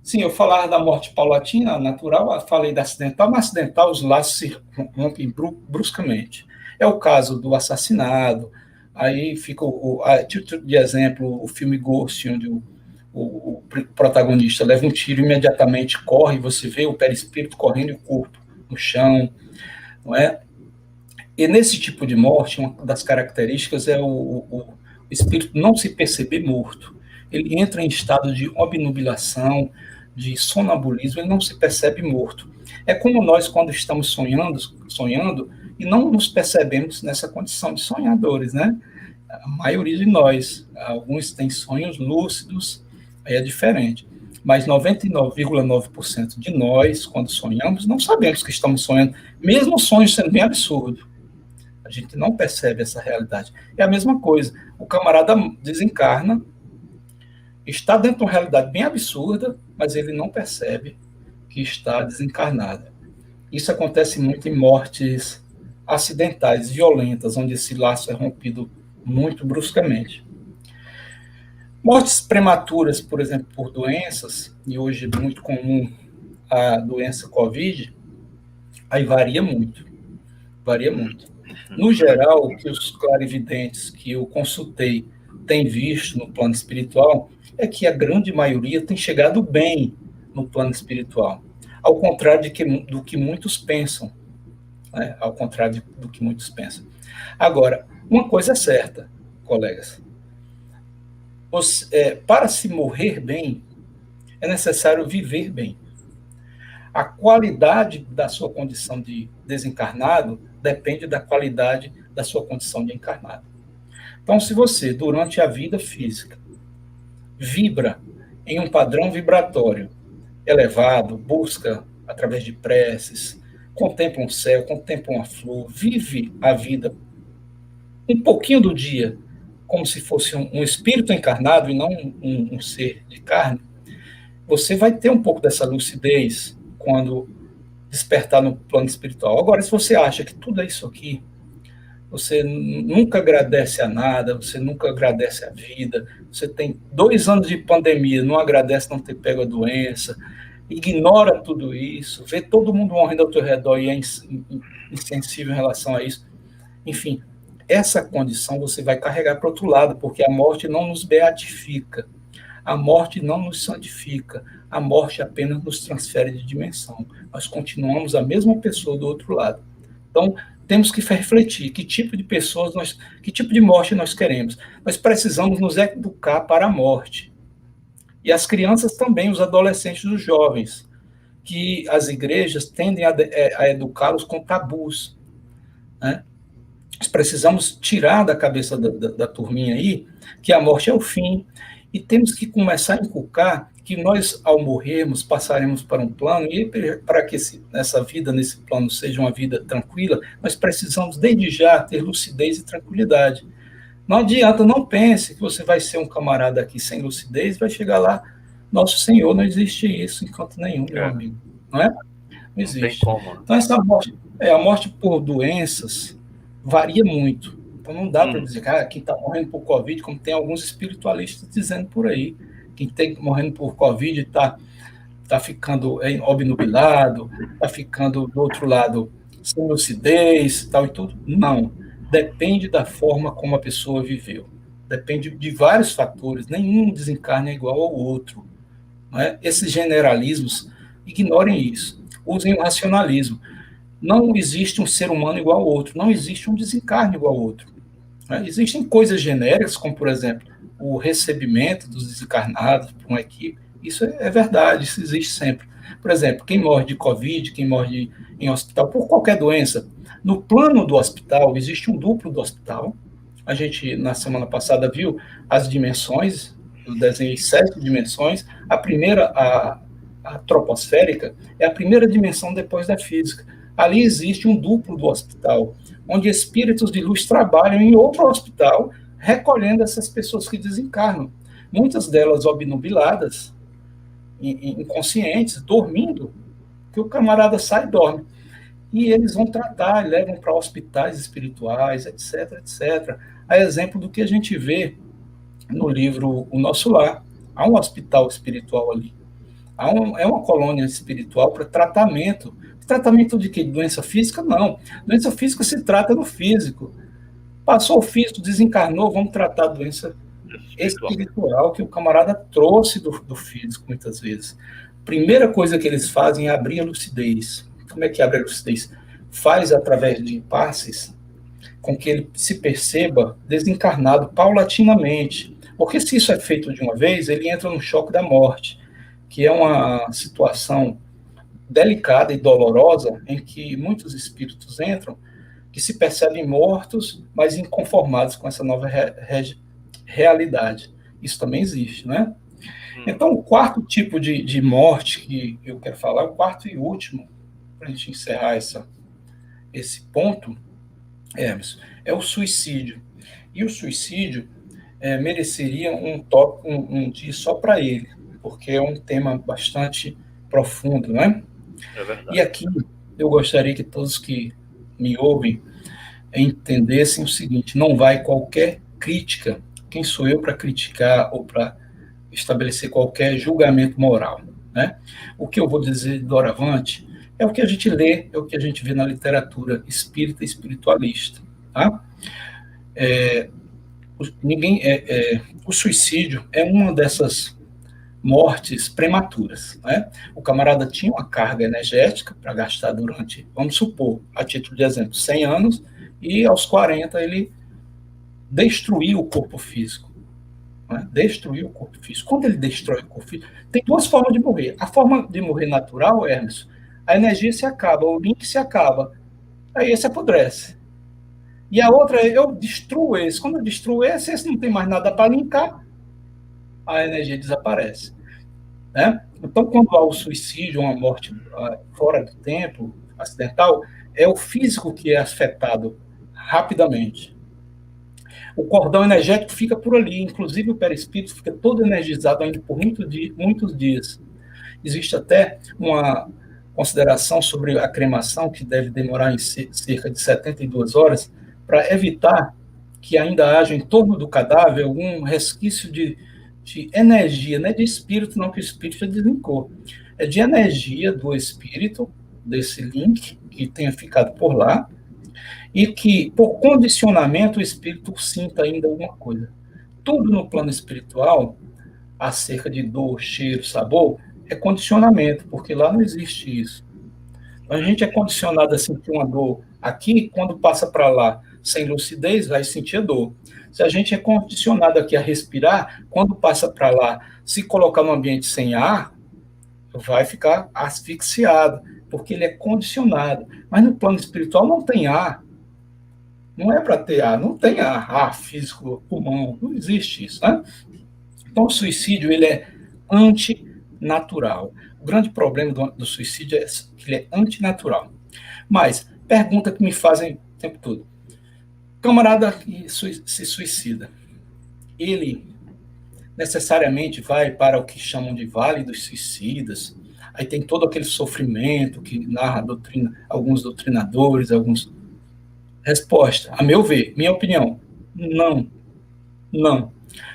Sim, eu falava da morte paulatina, natural, falei da acidental, mas acidental os laços se rompem bruscamente. É o caso do assassinado, aí fica, de exemplo, o filme Ghost, onde o protagonista leva um tiro, imediatamente corre, você vê o perispírito correndo e o corpo no chão, não é? E nesse tipo de morte, uma das características é o espírito não se perceber morto. Ele entra em estado de obnubilação, de sonambulismo, ele não se percebe morto. É como nós, quando estamos sonhando e não nos percebemos nessa condição de sonhadores, né? A maioria de nós, alguns têm sonhos lúcidos, aí é diferente. Mas 99,9% de nós, quando sonhamos, não sabemos que estamos sonhando, mesmo o sonho sendo bem absurdo. A gente não percebe essa realidade. É a mesma coisa. O camarada desencarna, está dentro de uma realidade bem absurda, mas ele não percebe que está desencarnado. Isso acontece muito em mortes acidentais, violentas, onde esse laço é rompido muito bruscamente. Mortes prematuras, por exemplo, por doenças, e hoje é muito comum a doença COVID, aí varia muito. No geral, o que os clarividentes que eu consultei têm visto no plano espiritual é que a grande maioria tem chegado bem no plano espiritual, ao contrário do que muitos pensam. Né? Ao contrário do que muitos pensam. Agora, uma coisa é certa, colegas. Para se morrer bem, é necessário viver bem. A qualidade da sua condição de desencarnado depende da qualidade da sua condição de encarnado. Então, se você, durante a vida física, vibra em um padrão vibratório elevado, busca através de preces, contempla um céu, contempla uma flor, vive a vida um pouquinho do dia como se fosse um espírito encarnado e não um ser de carne, você vai ter um pouco dessa lucidez quando despertar no plano espiritual. Agora, se você acha que tudo é isso aqui, você nunca agradece a nada, você nunca agradece a vida, você tem 2 anos de pandemia, não agradece não ter pego a doença, ignora tudo isso, vê todo mundo morrendo ao teu redor e é insensível em relação a isso. Enfim, essa condição você vai carregar para o outro lado, porque a morte não nos beatifica, a morte não nos santifica, a morte apenas nos transfere de dimensão. Nós continuamos a mesma pessoa do outro lado. Então, temos que refletir que tipo de pessoas que tipo de morte nós queremos. Nós precisamos nos educar para a morte. E as crianças também, os adolescentes e os jovens, que as igrejas tendem a educá-los com tabus. Né? Nós precisamos tirar da cabeça da turminha aí que a morte é o fim. E temos que começar a inculcar que nós, ao morrermos, passaremos para um plano, e para que essa vida, nesse plano, seja uma vida tranquila, nós precisamos, desde já, ter lucidez e tranquilidade. Não adianta, não pense que você vai ser um camarada aqui sem lucidez, vai chegar lá, nosso Senhor, não existe isso em canto nenhum, meu amigo. Não é? Não existe. Não tem como. Então, essa morte, a morte por doenças varia muito. Então, não dá para dizer que quem está morrendo por Covid, como tem alguns espiritualistas dizendo por aí, quem tem morrendo por Covid está ficando obnubilado, está ficando do outro lado sem lucidez, tal e tudo. Não. Depende da forma como a pessoa viveu. Depende de vários fatores. Nenhum desencarne é igual ao outro. Não é? Esses generalismos, ignorem isso. Usem o racionalismo. Não existe um ser humano igual ao outro. Não existe um desencarne igual ao outro. Não é? Existem coisas genéricas, como, por exemplo, o recebimento dos desencarnados por uma equipe. Isso é verdade, isso existe sempre. Por exemplo, quem morre de Covid, quem morre em hospital por qualquer doença, no plano do hospital existe um duplo do hospital. A gente, na semana passada, viu as dimensões, eu desenhei 7 dimensões. A primeira, a troposférica, é a primeira dimensão depois da física. Ali existe um duplo do hospital, onde espíritos de luz trabalham em outro hospital, recolhendo essas pessoas que desencarnam. Muitas delas obnubiladas, inconscientes, dormindo, que o camarada sai e dorme. E eles vão tratar, levam para hospitais espirituais, etc, etc. A exemplo do que a gente vê no livro O Nosso Lar. Há um hospital espiritual ali. É uma colônia espiritual para tratamento. Tratamento de quê? Doença física? Não. Doença física se trata no físico. Passou o físico, desencarnou, vamos tratar a doença espiritual que o camarada trouxe do físico, muitas vezes. Primeira coisa que eles fazem é abrir a lucidez. Como é que abre a lucidez? Faz através de passes com que ele se perceba desencarnado paulatinamente. Porque se isso é feito de uma vez, ele entra no choque da morte, que é uma situação delicada e dolorosa em que muitos espíritos entram que se percebem mortos, mas inconformados com essa nova realidade. Isso também existe, né? Então, o quarto tipo de morte que eu quero falar, o quarto e último, para a gente encerrar esse ponto, é o suicídio. E o suicídio mereceria um dia só para ele, porque é um tema bastante profundo, né? É verdade. E aqui eu gostaria que todos que me ouvem entendessem o seguinte: não vai qualquer crítica. Quem sou eu para criticar ou para estabelecer qualquer julgamento moral, né? O que eu vou dizer doravante é o que a gente lê, é o que a gente vê na literatura espírita e espiritualista, tá? O suicídio é uma dessas mortes prematuras, né? O camarada tinha uma carga energética para gastar durante, vamos supor, a título de exemplo, 100 anos, e aos 40 ele destruiu o corpo físico. Né? Destruiu o corpo físico. Quando ele destrói o corpo físico, tem duas formas de morrer. A forma de morrer natural, Hermes, a energia se acaba, o link se acaba, aí esse apodrece. E a outra é eu destruo esse. Quando eu destruo esse não tem mais nada para linkar, a energia desaparece. Né? Então, quando há o suicídio, uma morte fora do tempo, acidental, é o físico que é afetado rapidamente. O cordão energético fica por ali, inclusive o perispírito fica todo energizado ainda por muitos dias. Existe até uma consideração sobre a cremação, que deve demorar em cerca de 72 horas, para evitar que ainda haja em torno do cadáver algum resquício de energia, não é de espírito, não, que o espírito já deslincou. É de energia do espírito, desse link, que tenha ficado por lá, e que, por condicionamento, o espírito sinta ainda alguma coisa. Tudo no plano espiritual, acerca de dor, cheiro, sabor, é condicionamento, porque lá não existe isso. Então, a gente é condicionado a sentir uma dor aqui, quando passa para lá sem lucidez, vai sentir a dor. Se a gente é condicionado aqui a respirar, quando passa para lá, se colocar no ambiente sem ar, vai ficar asfixiado, porque ele é condicionado. Mas no plano espiritual não tem ar. Não é para ter ar, não tem ar físico, pulmão, não existe isso, né? Então, o suicídio, ele é antinatural. O grande problema do suicídio é que ele é antinatural. Mas, pergunta que me fazem o tempo todo. Camarada que se suicida, ele necessariamente vai para o que chamam de Vale dos Suicidas, aí tem todo aquele sofrimento que narra alguns doutrinadores, Resposta, a meu ver, minha opinião, não.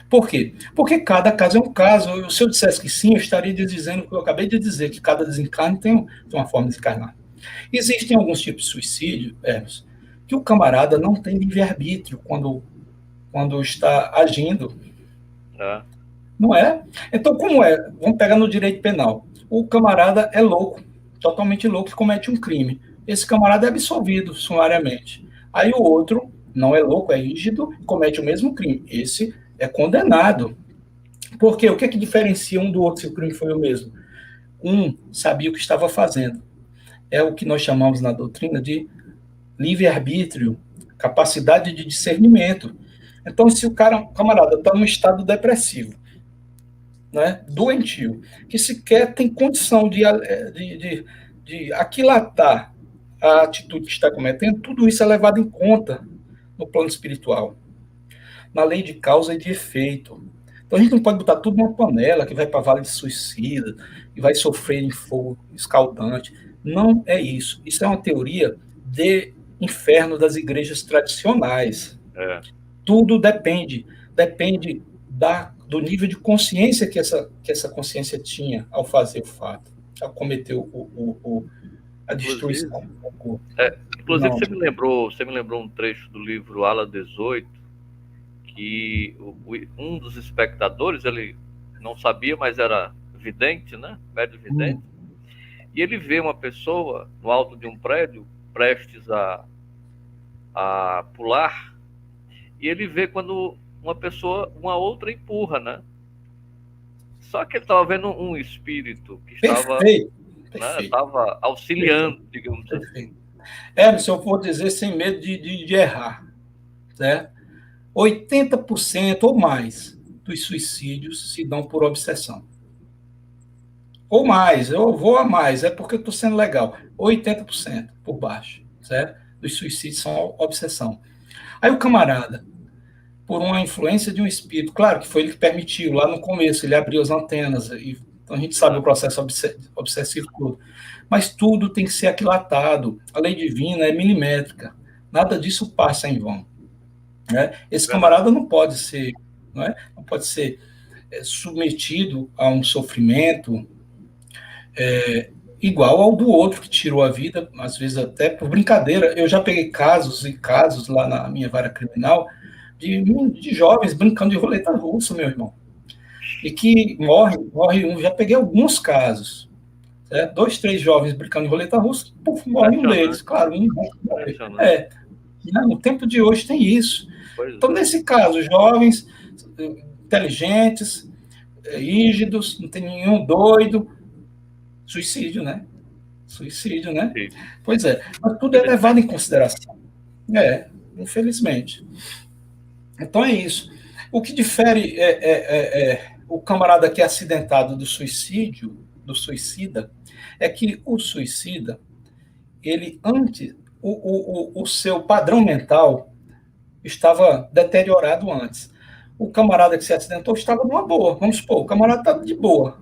Por quê? Porque cada caso é um caso. Se eu dissesse que sim, eu estaria dizendo o que eu acabei de dizer, que cada desencarne tem uma forma de desencarnar. Existem alguns tipos de suicídio, Hermes, que o camarada não tem livre-arbítrio quando está agindo. É. Não é? Então, como é? Vamos pegar no direito penal. O camarada é louco, totalmente louco, e comete um crime. Esse camarada é absolvido sumariamente. Aí o outro não é louco, é rígido, comete o mesmo crime. Esse é condenado. Por quê? O que é que diferencia um do outro se o crime foi o mesmo? Um sabia o que estava fazendo. É o que nós chamamos na doutrina de livre-arbítrio, capacidade de discernimento. Então, se o camarada está num estado depressivo, né, doentio, que sequer tem condição de aquilatar a atitude que está cometendo, tudo isso é levado em conta no plano espiritual, na lei de causa e de efeito. Então a gente não pode botar tudo numa panela que vai para vale de suicida e vai sofrer em fogo escaldante. Não é isso. Isso é uma teoria de inferno das igrejas tradicionais. É. Tudo depende do nível de consciência que essa consciência tinha ao fazer o fato, ao cometer a destruição. Inclusive você me lembrou um trecho do livro Ala 18, que um dos espectadores, ele não sabia, mas era vidente, né? Médio vidente. E ele vê uma pessoa no alto de um prédio, prestes a pular, e ele vê quando uma outra empurra, né? Só que ele estava vendo um espírito que estava, né, estava auxiliando, digamos assim. Se eu for dizer sem medo de errar, certo? 80% ou mais dos suicídios se dão por obsessão. Ou mais, eu vou a mais, é porque eu estou sendo legal. 80% por baixo, certo? Dos suicídios são obsessão. Aí o camarada, por uma influência de um espírito, claro que foi ele que permitiu, lá no começo, ele abriu as antenas, então a gente sabe o processo obsessivo todo. Mas tudo tem que ser aquilatado. A lei divina é milimétrica. Nada disso passa em vão. Né? Esse camarada não pode ser, não pode ser submetido a um sofrimento igual ao do outro que tirou a vida, às vezes até por brincadeira. Eu já peguei casos e casos lá na minha vara criminal de jovens brincando de roleta russa, meu irmão. E que morre um. Já peguei alguns casos. 2, 3 jovens brincando de roleta russa, morre um deles. Claro, um morre. No tempo de hoje tem isso. Então, nesse caso, jovens, inteligentes, rígidos, não tem nenhum doido. Suicídio, né? Suicídio, né? Sim. Pois é. Mas tudo é levado em consideração. Infelizmente. Então é isso. O que difere o camarada que é acidentado do suicida, é que o suicida, ele antes, o seu padrão mental estava deteriorado antes. O camarada que se acidentou estava numa boa. Vamos supor, o camarada está de boa.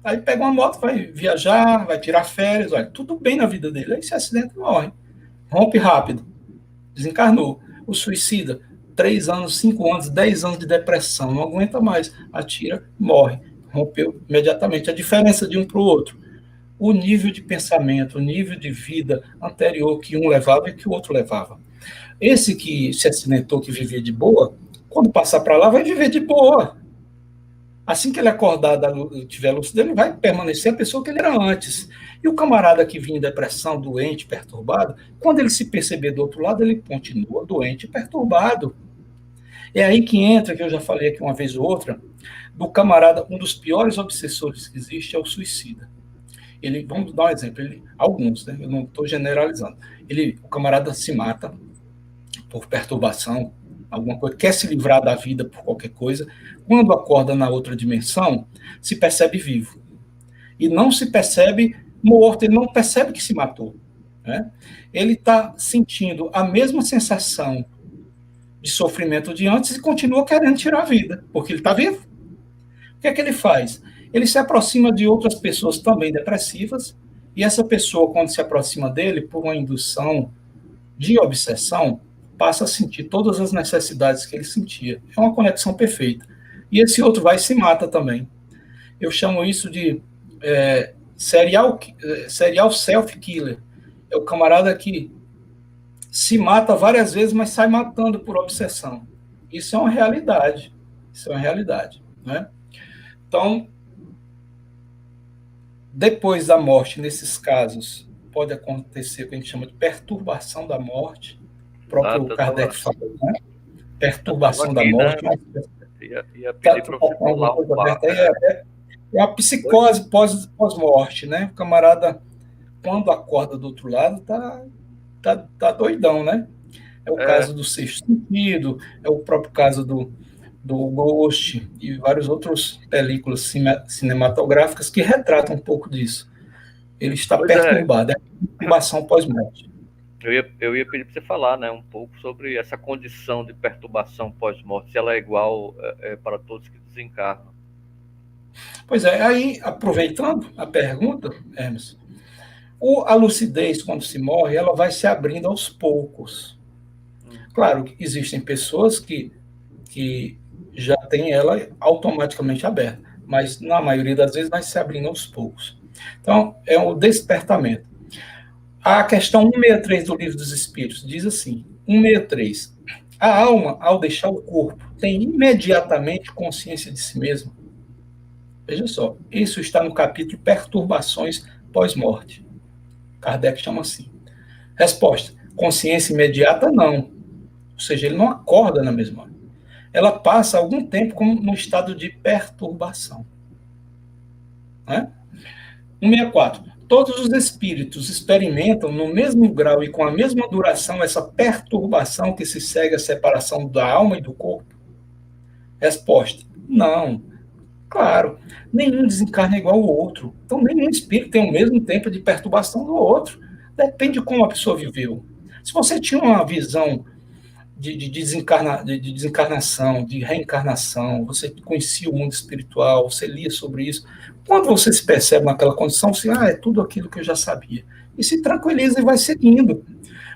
Aí pega uma moto, vai viajar, vai tirar férias, olha, tudo bem na vida dele. Aí se acidenta e morre. Rompe rápido. Desencarnou. O suicida, 3 anos, 5 anos, 10 anos de depressão, não aguenta mais. Atira, morre. Rompeu imediatamente. A diferença de um para o outro, o nível de pensamento, o nível de vida anterior que um levava e que o outro levava. Esse que se acidentou, que vivia de boa, quando passar para lá, vai viver de boa. Assim que ele acordar, tiver lúcido, ele vai permanecer a pessoa que ele era antes. E o camarada que vinha em depressão, doente, perturbado, quando ele se perceber do outro lado, ele continua doente e perturbado. É aí que entra, que eu já falei aqui uma vez ou outra, do camarada, um dos piores obsessores que existe é o suicida. Vamos dar um exemplo, alguns, né? Eu não estou generalizando. O camarada se mata por perturbação, alguma coisa, quer se livrar da vida por qualquer coisa, quando acorda na outra dimensão, se percebe vivo. E não se percebe morto, ele não percebe que se matou. Né? Ele está sentindo a mesma sensação de sofrimento de antes e continua querendo tirar a vida, porque ele está vivo. O que é que ele faz? Ele se aproxima de outras pessoas também depressivas, e essa pessoa, quando se aproxima dele, por uma indução de obsessão, passa a sentir todas as necessidades que ele sentia. É uma conexão perfeita. e esse outro vai e se mata também. Eu chamo isso de serial self-killer. É o camarada que se mata várias vezes, mas sai matando por obsessão. Isso é uma realidade. Isso é uma realidade. Né? Então, depois da morte, nesses casos, pode acontecer o que a gente chama de perturbação da morte. O próprio Kardec falou, né? Perturbação da morte. Né? Ia pedir para você falar um pouco. É uma psicose pós-morte, né? O camarada, quando acorda do outro lado, tá doidão, né? É o caso do Sexto Sentido, é o próprio caso do Ghost e várias outras películas cinematográficas que retratam um pouco disso. Ele está perturbado, é perturbação pós-morte. Eu ia pedir para você falar, né, um pouco sobre essa condição de perturbação pós-morte, se ela é igual para todos que desencarnam. Pois é, aí, aproveitando a pergunta, Hermes, a lucidez, quando se morre, ela vai se abrindo aos poucos. Claro que existem pessoas que já têm ela automaticamente aberta, mas na maioria das vezes vai se abrindo aos poucos. Então, é o despertamento. A questão 163 do Livro dos Espíritos diz assim, 163, a alma, ao deixar o corpo, tem imediatamente consciência de si mesma. Veja só, isso está no capítulo Perturbações pós-morte. Kardec chama assim. Resposta, consciência imediata não. Ou seja, ele não acorda na mesma hora. Ela passa algum tempo como no estado de perturbação. Né? 164. Todos os espíritos experimentam no mesmo grau e com a mesma duração essa perturbação que se segue à separação da alma e do corpo? Resposta, não. Claro, nenhum desencarna igual ao outro. Então, nenhum espírito tem o mesmo tempo de perturbação do outro. Depende de como a pessoa viveu. Se você tinha uma visão de desencarnação, de reencarnação, você conhecia o mundo espiritual, você lia sobre isso. Quando você se percebe naquela condição, você, é tudo aquilo que eu já sabia. E se tranquiliza e vai seguindo.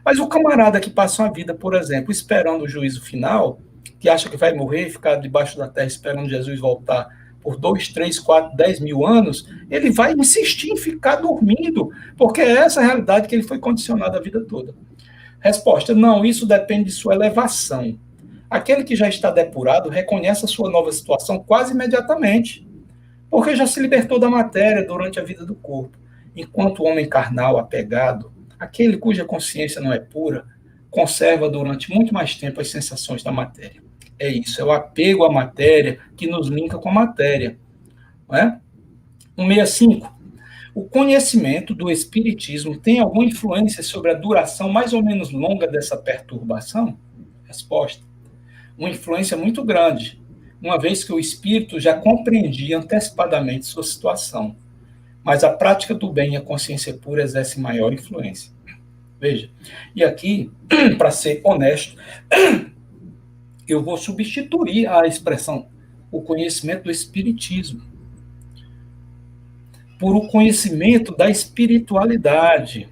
Mas o camarada que passa uma vida, por exemplo, esperando o juízo final, que acha que vai morrer, ficar debaixo da terra esperando Jesus voltar por 2, 3, 4, 10 mil anos, ele vai insistir em ficar dormindo, porque é essa a realidade que ele foi condicionado a vida toda. Resposta, não, isso depende de sua elevação. Aquele que já está depurado reconhece a sua nova situação quase imediatamente, porque já se libertou da matéria durante a vida do corpo. Enquanto o homem carnal, apegado, aquele cuja consciência não é pura, conserva durante muito mais tempo as sensações da matéria. É isso, é o apego à matéria que nos linka com a matéria. Não é? 165. O conhecimento do espiritismo tem alguma influência sobre a duração mais ou menos longa dessa perturbação? Resposta. Uma influência muito grande, uma vez que o espírito já compreendia antecipadamente sua situação. Mas a prática do bem e a consciência pura exercem maior influência. Veja, e aqui, para ser honesto, eu vou substituir a expressão o conhecimento do espiritismo por o conhecimento da espiritualidade,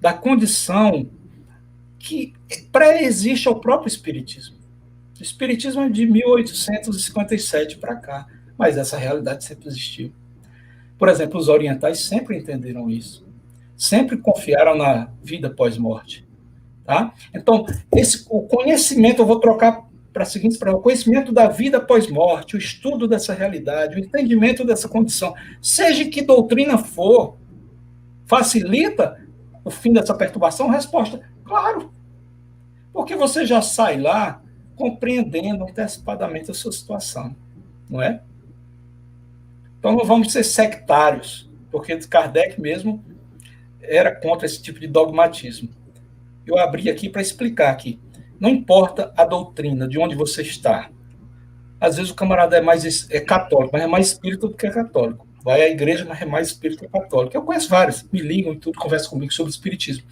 da condição que pré-existe ao próprio espiritismo. O espiritismo é de 1857 para cá, mas essa realidade sempre existiu. Por exemplo, os orientais sempre entenderam isso, sempre confiaram na vida pós-morte. Tá? Então, o conhecimento, eu vou trocar para a seguinte expressão, o conhecimento da vida pós-morte, o estudo dessa realidade, o entendimento dessa condição, seja que doutrina for, facilita o fim dessa perturbação? Resposta, claro. Porque você já sai lá compreendendo antecipadamente a sua situação, não é? Então não vamos ser sectários, porque Kardec mesmo era contra esse tipo de dogmatismo. Eu abri aqui para explicar aqui. Não importa a doutrina, de onde você está. Às vezes o camarada é católico, mas é mais espírita do que é católico. Vai à igreja, mas é mais espírita que católico. Eu conheço vários, me ligam e tudo, conversam comigo sobre espiritismo.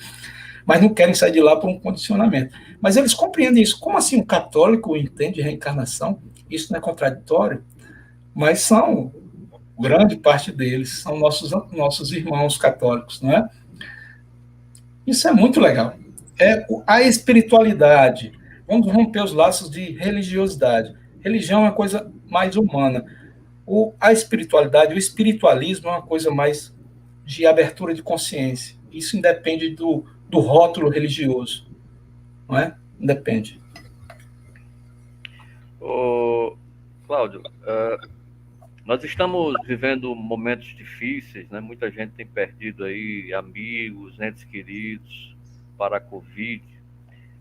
Mas não querem sair de lá por um condicionamento. Mas eles compreendem isso. Como assim um católico entende reencarnação? Isso não é contraditório? Mas são, grande parte deles, são nossos irmãos católicos, não é? Isso é muito legal. É a espiritualidade. Vamos romper os laços de religiosidade. Religião é uma coisa mais humana. A espiritualidade, o espiritualismo é uma coisa mais de abertura de consciência. Isso independe do rótulo religioso, não é? Independe. Ô, Cláudio, nós estamos vivendo momentos difíceis, né? Muita gente tem perdido aí amigos, entes queridos para a Covid.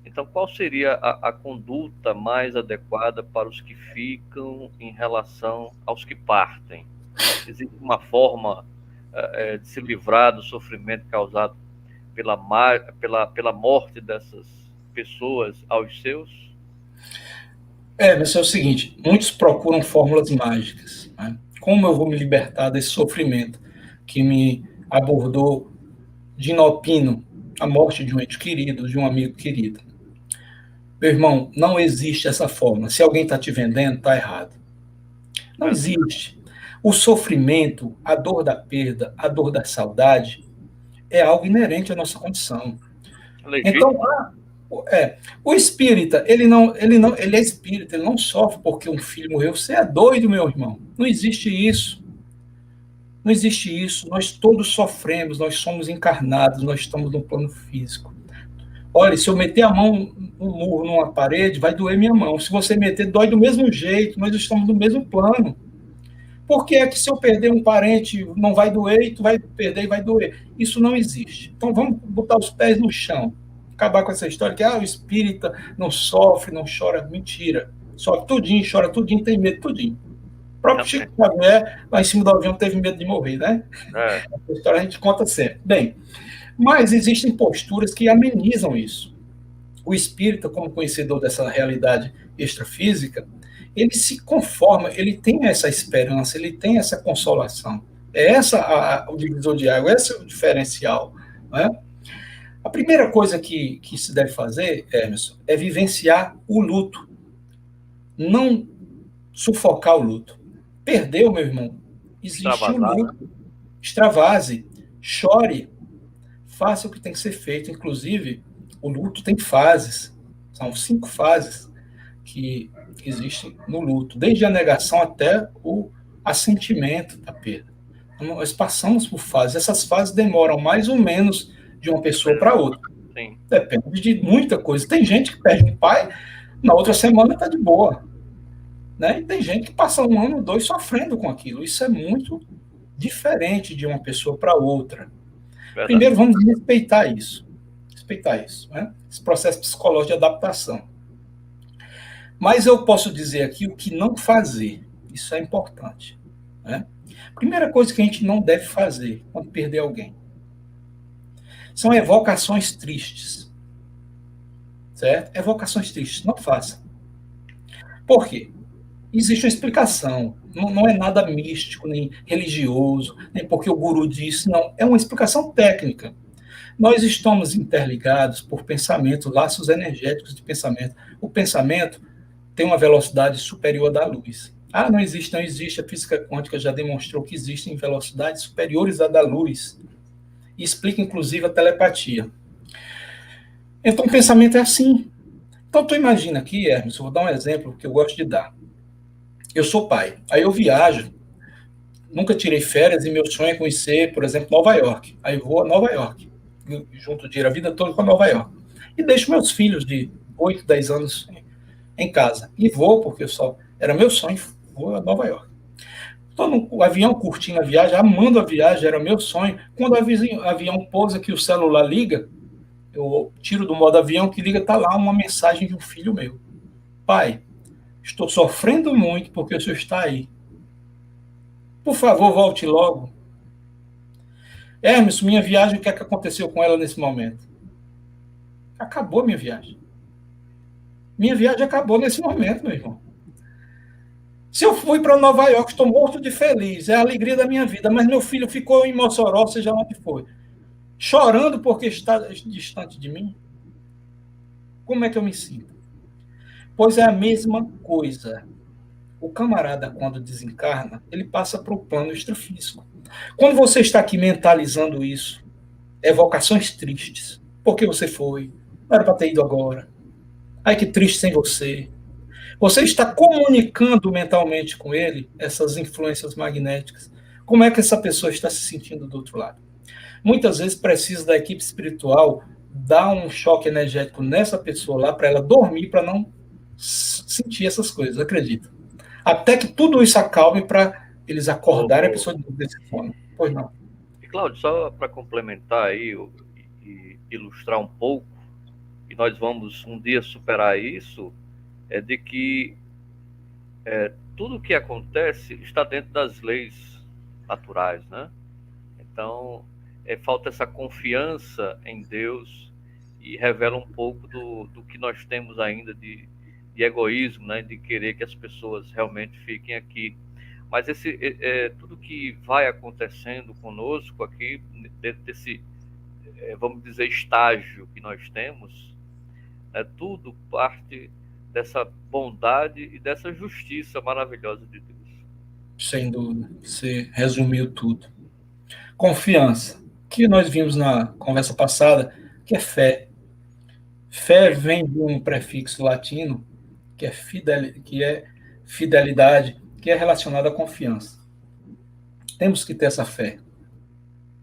Então, qual seria a conduta mais adequada para os que ficam em relação aos que partem? Existe uma forma de se livrar do sofrimento causado pela morte dessas pessoas aos seus? Mas é o seguinte, muitos procuram fórmulas mágicas. Né? Como eu vou me libertar desse sofrimento que me abordou de inopino a morte de um ente querido, de um amigo querido? Meu irmão, não existe essa fórmula. Se alguém está te vendendo, está errado. Não existe. O sofrimento, a dor da perda, a dor da saudade, é algo inerente à nossa condição. Legítimo. Então, o espírita, ele é espírita, ele não sofre porque um filho morreu. Você é doido, meu irmão. Não existe isso. Não existe isso. Nós todos sofremos, nós somos encarnados, nós estamos no plano físico. Olha, se eu meter a mão, um murro numa parede, vai doer minha mão. Se você meter, dói do mesmo jeito. Nós estamos no mesmo plano. Por que é que se eu perder um parente não vai doer e tu vai perder e vai doer? Isso não existe. Então vamos botar os pés no chão. Acabar com essa história que o espírita não sofre, não chora. Mentira. Sofre tudinho, chora tudinho, tem medo tudinho. O próprio Chico Xavier, lá em cima do avião, teve medo de morrer, né? Essa história a gente conta sempre. Bem, mas existem posturas que amenizam isso. O espírita, como conhecedor dessa realidade extrafísica, ele se conforma, ele tem essa esperança, ele tem essa consolação. É essa o divisor de água, esse é o diferencial. Né? A primeira coisa que se deve fazer, Emerson, é vivenciar o luto. Não sufocar o luto. Perdeu, meu irmão. Existe um luto. Extravase. Chore. Faça o que tem que ser feito. Inclusive, o luto tem fases. São 5 fases que existem no luto, desde a negação até o assentimento da perda. Então, nós passamos por fases. Essas fases demoram mais ou menos de uma pessoa para outra. Sim. Depende de muita coisa. Tem gente que perde um pai, na outra semana está de boa. Né? E tem gente que passa 1 ano, 2 sofrendo com aquilo. Isso é muito diferente de uma pessoa para outra. Verdade. Primeiro, vamos respeitar isso. Respeitar isso. Né? Esse processo psicológico de adaptação. Mas eu posso dizer aqui o que não fazer. Isso é importante. Né? Primeira coisa que a gente não deve fazer quando perder alguém são evocações tristes. Certo? Evocações tristes. Não faça. Por quê? Existe uma explicação. Não é nada místico, nem religioso, nem porque o guru disse. Não. É uma explicação técnica. Nós estamos interligados por pensamento, laços energéticos de pensamento. O pensamento tem uma velocidade superior à da luz. Não existe, não existe. A física quântica já demonstrou que existem velocidades superiores à da luz. E explica, inclusive, a telepatia. Então, o pensamento é assim. Então, tu imagina aqui, Hermes, eu vou dar um exemplo que eu gosto de dar. Eu sou pai, aí eu viajo, nunca tirei férias e meu sonho é conhecer, por exemplo, Nova York. Aí eu vou a Nova York, junto dinheiro a vida toda com Nova York. E deixo meus filhos de 8, 10 anos em casa. E vou, porque era meu sonho, vou a Nova York. Estou no avião curtindo a viagem, amando a viagem, era meu sonho. Quando o avião pousa, que o celular liga, eu tiro do modo avião, que liga, está lá uma mensagem de um filho meu. Pai, estou sofrendo muito porque o senhor está aí. Por favor, volte logo. Hermes, minha viagem, o que é que aconteceu com ela nesse momento? Acabou minha viagem. Minha viagem acabou nesse momento, meu irmão. Se eu fui para Nova York, estou morto de feliz, é a alegria da minha vida, mas meu filho ficou em Mossoró, seja onde foi, chorando porque está distante de mim. Como é que eu me sinto? Pois é a mesma coisa. O camarada, quando desencarna, ele passa para o plano extrafísico. Quando você está aqui mentalizando isso, evocações tristes. Por que você foi? Não era para ter ido agora. Ai, que triste sem você. Você está comunicando mentalmente com ele essas influências magnéticas. Como é que essa pessoa está se sentindo do outro lado? Muitas vezes precisa da equipe espiritual dar um choque energético nessa pessoa lá para ela dormir, para não sentir essas coisas, acredita? Até que tudo isso acalme para eles acordarem a pessoa desse sono. Pois não. E, Cláudio, só para complementar aí e ilustrar um pouco, e nós vamos um dia superar isso, é de que tudo o que acontece está dentro das leis naturais, né? Então, falta essa confiança em Deus e revela um pouco do que nós temos ainda de egoísmo, né? De querer que as pessoas realmente fiquem aqui. Mas tudo que vai acontecendo conosco aqui, dentro desse, vamos dizer, estágio que nós temos, tudo parte dessa bondade e dessa justiça maravilhosa de Deus. Sem dúvida, você resumiu tudo. Confiança, que nós vimos na conversa passada, que é fé. Fé vem de um prefixo latino, que é fidelidade, que é relacionado à confiança. Temos que ter essa fé.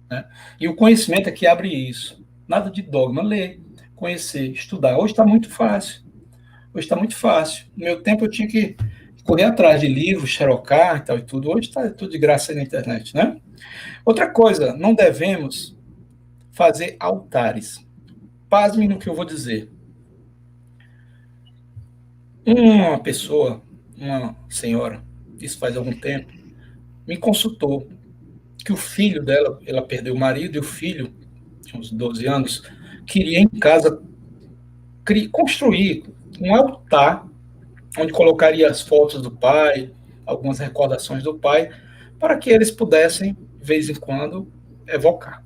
Né? E o conhecimento é que abre isso. Nada de dogma, ler, conhecer, estudar. Hoje está muito fácil. Hoje está muito fácil. No meu tempo eu tinha que correr atrás de livros, xerocar e tal e tudo. Hoje está tudo de graça aí na internet, né? Outra coisa, não devemos fazer altares. Pasmem no que eu vou dizer. Uma pessoa, uma senhora, isso faz algum tempo, me consultou que o filho dela, ela perdeu o marido e o filho, tinha uns 12 anos, queria em casa construir um altar onde colocaria as fotos do pai, algumas recordações do pai, para que eles pudessem, de vez em quando, evocar.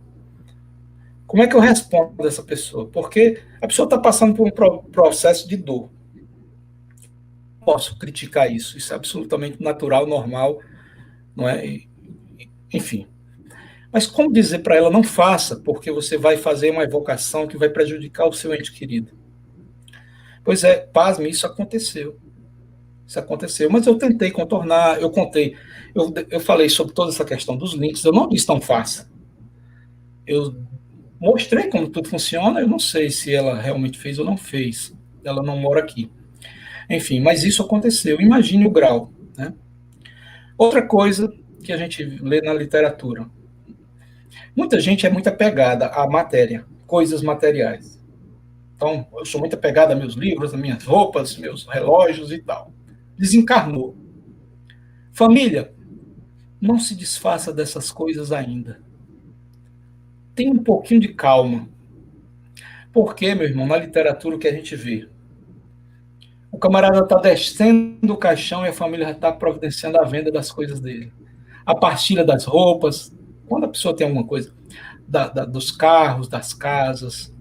Como é que eu respondo dessa pessoa? Porque a pessoa está passando por um processo de dor. Não posso criticar isso. Isso é absolutamente natural, normal, não é? Enfim. Mas como dizer para ela, não faça, porque você vai fazer uma evocação que vai prejudicar o seu ente querido? Pois é, pasme, isso aconteceu. Isso aconteceu, mas eu tentei contornar, eu contei, eu falei sobre toda essa questão dos links, eu não disse não faça. Eu mostrei como tudo funciona, eu não sei se ela realmente fez ou não fez. Ela não mora aqui. Enfim, mas isso aconteceu. Imagine o grau. Né? Outra coisa que a gente lê na literatura. Muita gente é muito apegada à matéria, coisas materiais. Então, eu sou muito apegado a meus livros, a minhas roupas, meus relógios e tal. Desencarnou. Família, não se desfaça dessas coisas ainda. Tenha um pouquinho de calma. Porque, meu irmão, na literatura o que a gente vê? O camarada está descendo o caixão e a família já está providenciando a venda das coisas dele. A partilha das roupas, quando a pessoa tem alguma coisa, dos carros, das casas,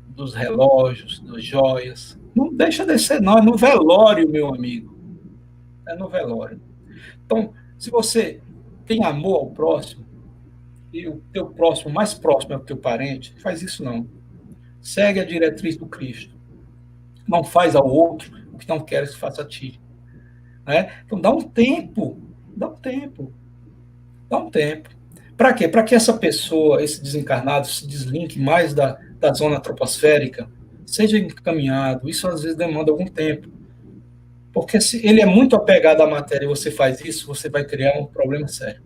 dos relógios, das joias. Não deixa descer, não. É no velório, meu amigo. É no velório. Então, se você tem amor ao próximo, e o teu próximo, mais próximo é o teu parente, faz isso não. Segue a diretriz do Cristo. Não faz ao outro o que não queres que faça a ti. Né? Então dá um tempo. Dá um tempo. Dá um tempo. Para quê? Para que essa pessoa, esse desencarnado, se deslinque mais da zona troposférica, seja encaminhado. Isso às vezes demanda algum tempo. Porque se ele é muito apegado à matéria e você faz isso, você vai criar um problema sério.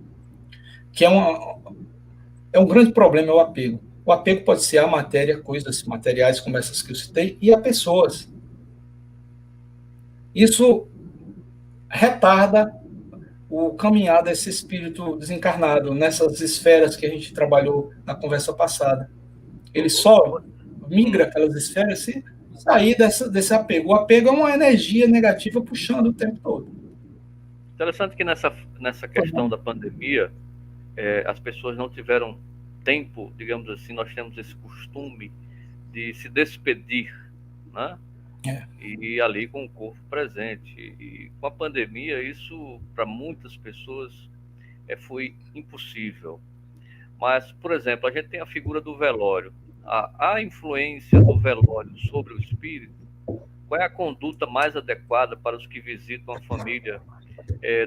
Que é um grande problema, é o apego. O apego pode ser a matéria, coisas materiais como essas que eu citei, e a pessoas. Isso retarda o caminhar desse espírito desencarnado nessas esferas que a gente trabalhou na conversa passada. Ele só migra aquelas esferas se sair desse apego. O apego é uma energia negativa puxando o tempo todo. Interessante que nessa questão da pandemia, as pessoas não tiveram tempo, digamos assim, nós temos esse costume de se despedir, né? E ali com o corpo presente. E com a pandemia, isso para muitas pessoas foi impossível. Mas, por exemplo, a gente tem a figura do velório. A influência do velório sobre o espírito, qual é a conduta mais adequada para os que visitam a família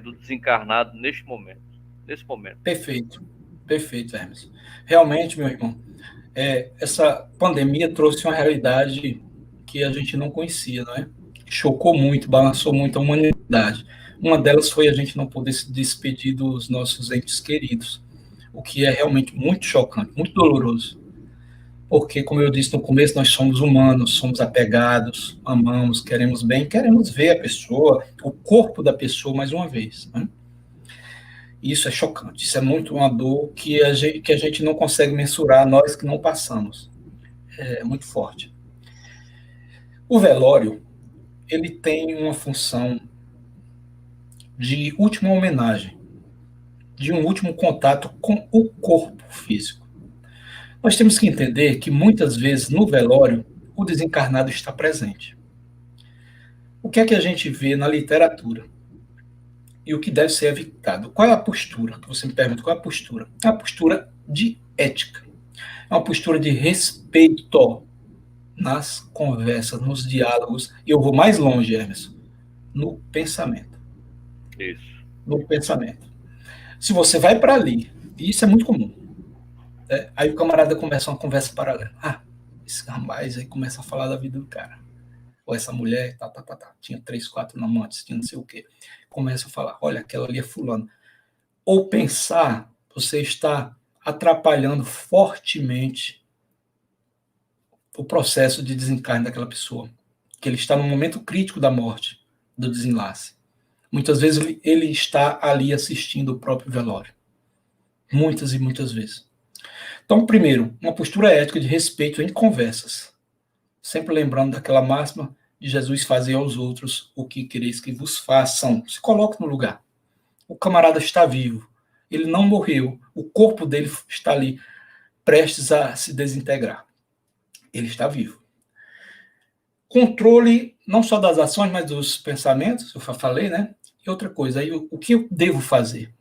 do desencarnado neste momento? Nesse momento. Perfeito, perfeito, Hermes. Realmente, meu irmão, essa pandemia trouxe uma realidade que a gente não conhecia, não é? Chocou muito, balançou muito a humanidade. Uma delas foi a gente não poder se despedir dos nossos entes queridos, o que é realmente muito chocante, muito doloroso. Porque, como eu disse no começo, nós somos humanos, somos apegados, amamos, queremos bem, queremos ver a pessoa, o corpo da pessoa mais uma vez, né? Isso é chocante, isso é muito uma dor que a gente não consegue mensurar, nós que não passamos. É muito forte. O velório, ele tem uma função de última homenagem, de um último contato com o corpo físico. Nós temos que entender que muitas vezes no velório o desencarnado está presente. O que é que a gente vê na literatura? E o que deve ser evitado? Qual é a postura? Você me pergunta qual é a postura? É uma postura de ética. É uma postura de respeito nas conversas, nos diálogos. E eu vou mais longe, Emerson, no pensamento. Isso. No pensamento. Se você vai para ali, e isso é muito comum, aí o camarada começa uma conversa paralela. Esse rapaz aí começa a falar da vida do cara. Ou essa mulher, tinha 3, 4 amantes, tinha não sei o quê. Começa a falar, olha, aquela ali é fulano. Ou pensar, você está atrapalhando fortemente o processo de desencarne daquela pessoa. Que ele está no momento crítico da morte, do desenlace. Muitas vezes ele está ali assistindo o próprio velório. Muitas e muitas vezes. Então, primeiro, uma postura ética de respeito em conversas. Sempre lembrando daquela máxima de Jesus fazer aos outros o que quereis que vos façam. Se coloque no lugar. O camarada está vivo. Ele não morreu. O corpo dele está ali, prestes a se desintegrar. Ele está vivo. Controle não só das ações, mas dos pensamentos, eu falei, né? E outra coisa, aí, o que eu devo fazer?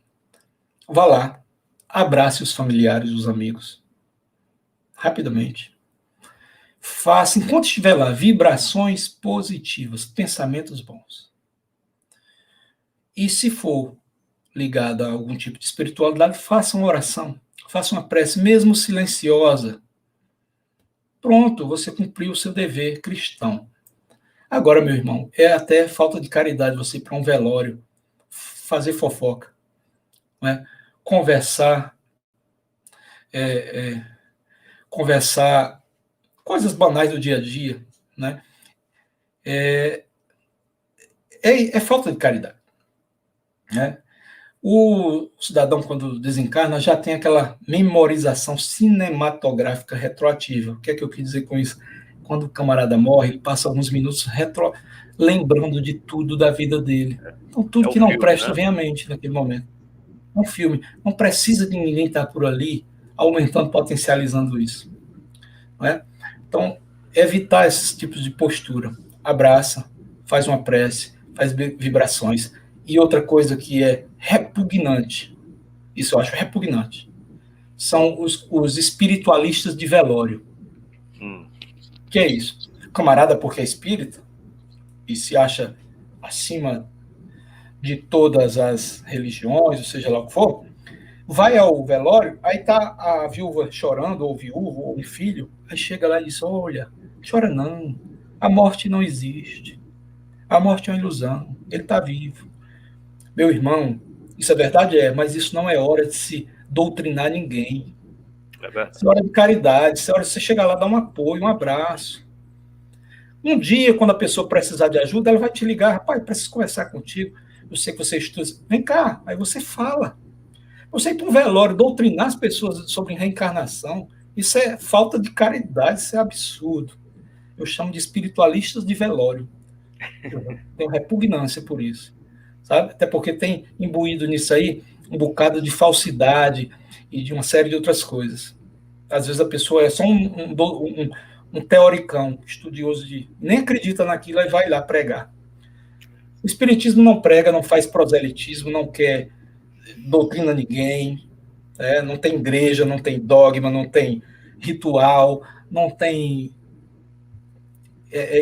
Vá lá, abrace os familiares, os amigos. Rapidamente. Faça, enquanto estiver lá, vibrações positivas, pensamentos bons. E se for ligado a algum tipo de espiritualidade, faça uma oração, faça uma prece, mesmo silenciosa. Pronto, você cumpriu o seu dever cristão. Agora, meu irmão, é até falta de caridade você ir para um velório, fazer fofoca, né? Conversar, conversar coisas banais do dia a dia, né? É falta de caridade, né? O cidadão, quando desencarna, já tem aquela memorização cinematográfica retroativa. O que é que eu quis dizer com isso? Quando o camarada morre, ele passa alguns minutos lembrando de tudo da vida dele. Então, tudo que não filme, presta, né? vem à mente naquele momento. É um filme. Não precisa de ninguém estar por ali aumentando, potencializando isso. Não é? Então, evitar esses tipos de postura. Abraça, faz uma prece, faz vibrações. E outra coisa que é repugnante, isso eu acho repugnante, são os espiritualistas de velório. Que é isso? O camarada, porque é espírita e se acha acima de todas as religiões, ou seja lá o que for, vai ao velório, aí tá a viúva chorando, ou viúvo, ou um filho, aí chega lá e diz, olha, chora não, a morte não existe, a morte é uma ilusão, ele está vivo. Meu irmão, isso é verdade? Mas isso não é hora de se doutrinar ninguém. Isso é hora de caridade, isso é hora de você chegar lá, dar um apoio, um abraço. Um dia, quando a pessoa precisar de ajuda, ela vai te ligar, rapaz, preciso conversar contigo, eu sei que você estuda, vem cá, aí você fala. Você ir para um velório, doutrinar as pessoas sobre reencarnação, isso é falta de caridade, isso é absurdo. Eu chamo de espiritualistas de velório. Eu tenho repugnância por isso. Sabe? Até porque tem imbuído nisso aí um bocado de falsidade e de uma série de outras coisas. Às vezes a pessoa é só um teoricão, estudioso nem acredita naquilo e vai lá pregar. O espiritismo não prega, não faz proselitismo, não quer doutrina ninguém, não tem igreja, não tem dogma, não tem ritual, não tem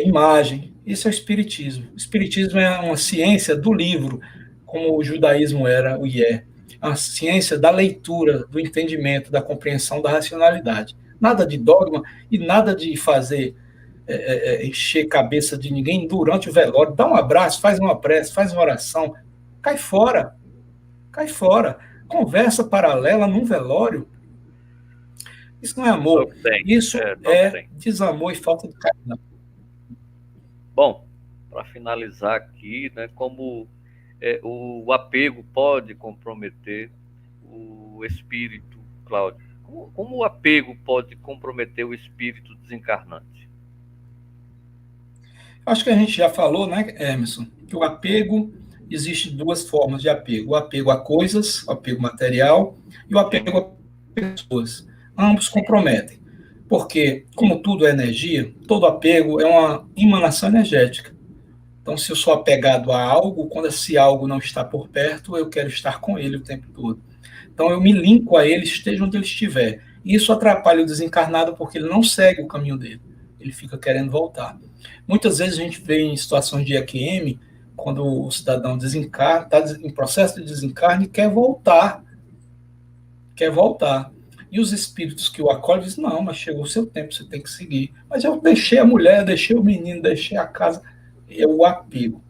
imagem. Isso é o espiritismo. O espiritismo é uma ciência do livro, como o judaísmo era o IE. A ciência da leitura, do entendimento, da compreensão, da racionalidade. Nada de dogma e nada de fazer encher cabeça de ninguém durante o velório. Dá um abraço, faz uma prece, faz uma oração. Cai fora. Cai fora. Conversa paralela num velório. Isso não é amor. Isso é desamor e falta de carinho. Bom, para finalizar aqui, né, como o apego pode comprometer o espírito, Cláudio? Como o apego pode comprometer o espírito desencarnante? Acho que a gente já falou, né, Emerson, que o apego, existe duas formas de apego. O apego a coisas, o apego material, e o apego a pessoas. Ambos comprometem. Porque, como tudo é energia, todo apego é uma emanação energética. Então, se eu sou apegado a algo, quando esse algo não está por perto, eu quero estar com ele o tempo todo. Então, eu me linko a ele, esteja onde ele estiver. E isso atrapalha o desencarnado porque ele não segue o caminho dele. Ele fica querendo voltar. Muitas vezes a gente vê em situações de EQM, quando o cidadão desencarna, está em processo de desencarne e quer voltar. Quer voltar. E os espíritos que o acolhem dizem, não, mas chegou o seu tempo, você tem que seguir. Mas eu deixei a mulher, deixei o menino, deixei a casa. É o apego.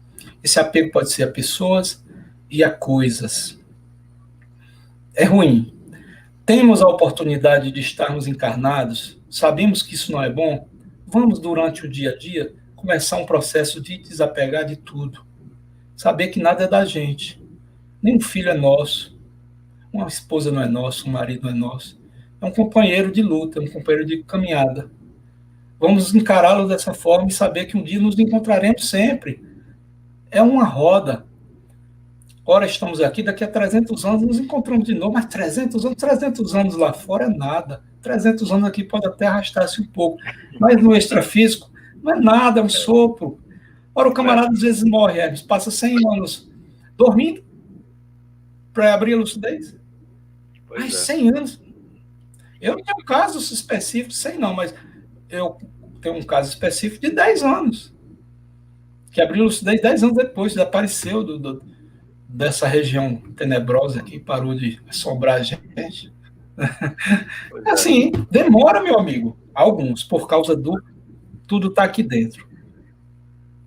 Esse apego pode ser a pessoas e a coisas. É ruim. Temos a oportunidade de estarmos encarnados, sabemos que isso não é bom, vamos, durante o dia a dia, começar um processo de desapegar de tudo. Saber que nada é da gente. Nem um filho é nosso, uma esposa não é nossa, um marido não é nosso. É um companheiro de luta, um companheiro de caminhada. Vamos encará-lo dessa forma e saber que um dia nos encontraremos sempre. É uma roda. Ora estamos aqui, daqui a 300 anos nos encontramos de novo, mas 300 anos lá fora é nada. 300 anos aqui pode até arrastar-se um pouco, mas no extrafísico não é nada, é um sopro. Ora, o camarada às vezes morre, passa 100 anos dormindo para abrir a lucidez. Mas 100 anos. Eu não tenho um caso específico, sei não, mas eu tenho um caso específico de 10 anos, que abriu lucidez 10 anos depois, desapareceu dessa região tenebrosa aqui, parou de assombrar a gente. Assim, demora, meu amigo, alguns, por causa do tudo está aqui dentro.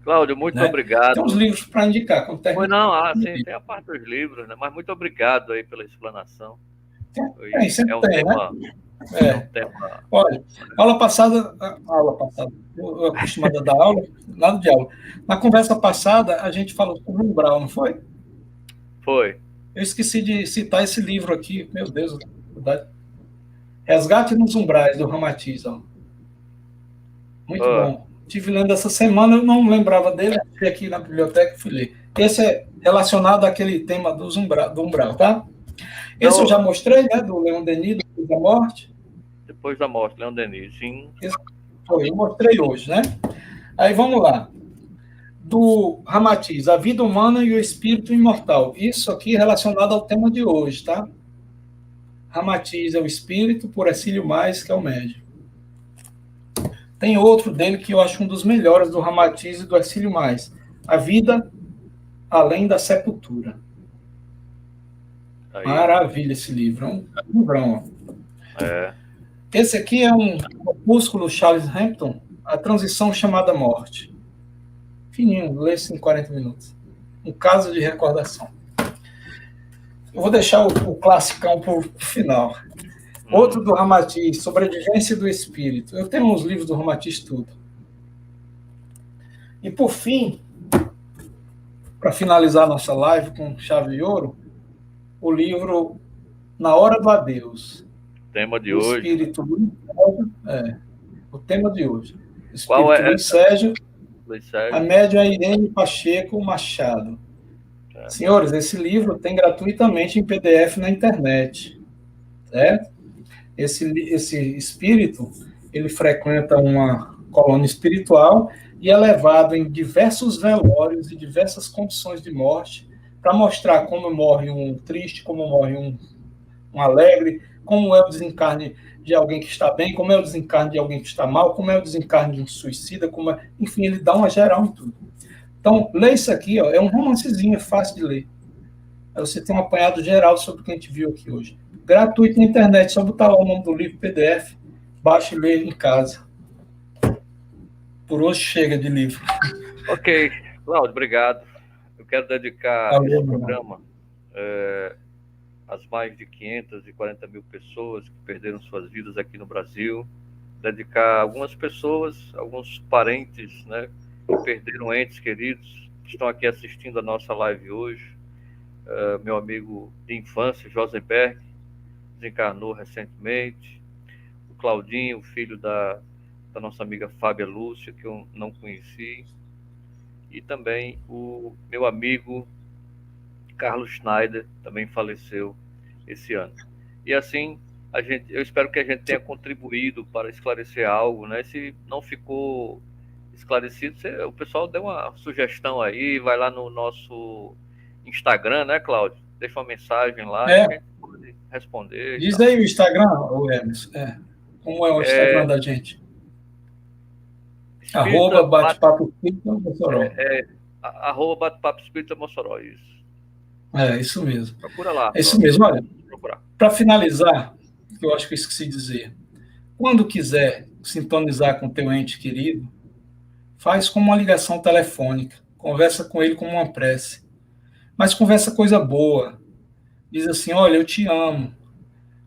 Cláudio, muito obrigado. Tem uns livros para indicar. Pois não, sim, tem a parte dos livros, né? Mas muito obrigado aí pela explanação. Sempre tem, tema, né? É um tema... Olha, aula passada, eu acostumado a dar aula, nada de aula. Na conversa passada, a gente falou sobre o umbral, não foi? Foi. Eu esqueci de citar esse livro aqui, meu Deus, Resgate nos Umbrais, do Ramatiz. Muito bom. Estive lendo essa semana, eu não lembrava dele, fui aqui na biblioteca e fui ler. Esse é relacionado àquele tema do umbral, tá? Esse eu já mostrei, né, do Leon Denis, Depois da Morte. Depois da Morte, Leon Denis, sim. Eu mostrei hoje, né? Aí vamos lá. Do Ramatiz, A Vida Humana e o Espírito Imortal. Isso aqui é relacionado ao tema de hoje, tá? Ramatiz é o espírito, por Hercílio Mais, que é o médium. Tem outro dele que eu acho um dos melhores, do Ramatiz e do Hercílio Mais. A Vida Além da Sepultura. Aí. Maravilha esse livro, é um livrão. Esse aqui é um opúsculo Charles Hampton, A Transição Chamada Morte. Fininho, lê-se em 40 minutos. Um caso de recordação. Eu vou deixar o classicão para o final. Outro do Ramatiz, Sobrevivência do Espírito. Eu tenho uns livros do Ramatiz tudo. E, por fim, para finalizar nossa live com chave de ouro, o livro Na Hora do Adeus. Tema de hoje. Espírito Luiz Sérgio, o tema de hoje. Espírito Qual é? Luiz Sérgio. A médium é Irene Pacheco Machado. Senhores, esse livro tem gratuitamente em PDF na internet. Certo? Esse espírito, ele frequenta uma colônia espiritual e é levado em diversos velórios e diversas condições de morte para mostrar como morre um triste, como morre um alegre, como é o desencarne de alguém que está bem, como é o desencarne de alguém que está mal, como é o desencarne de um suicida, enfim, ele dá uma geral em tudo. Então, lê isso aqui, ó, é um romancezinho, é fácil de ler. Aí você tem um apanhado geral sobre o que a gente viu aqui hoje. Gratuito na internet, só botar lá o nome do livro, PDF, baixa e lê em casa. Por hoje chega de livro. Ok, Cláudio, obrigado. Eu quero dedicar esse programa às mais de 540 mil pessoas que perderam suas vidas aqui no Brasil. Dedicar algumas pessoas, alguns parentes, né, que perderam entes queridos, que estão aqui assistindo a nossa live hoje. Meu amigo de infância, Josenberg, desencarnou recentemente. O Claudinho, filho da nossa amiga Fábia Lúcia, que eu não conheci. E também o meu amigo Carlos Schneider, também faleceu esse ano. E assim, eu espero que a gente tenha contribuído para esclarecer algo, né? Se não ficou esclarecido, o pessoal deu uma sugestão aí, vai lá no nosso Instagram, né, Cláudio? Deixa uma mensagem lá e a gente pode responder. Diz aí o Instagram, o Emerson. Como é o Instagram da gente? Espírita, @bate-papo Espírita Mossoró. Arroba Bate-Papo Espírita Mossoró, isso. Isso mesmo. Procura lá. É isso mesmo. Olha, para finalizar, que eu acho que eu esqueci de dizer, quando quiser sintonizar com o teu ente querido, faz como uma ligação telefônica, conversa com ele como uma prece, mas conversa coisa boa, diz assim, olha, eu te amo,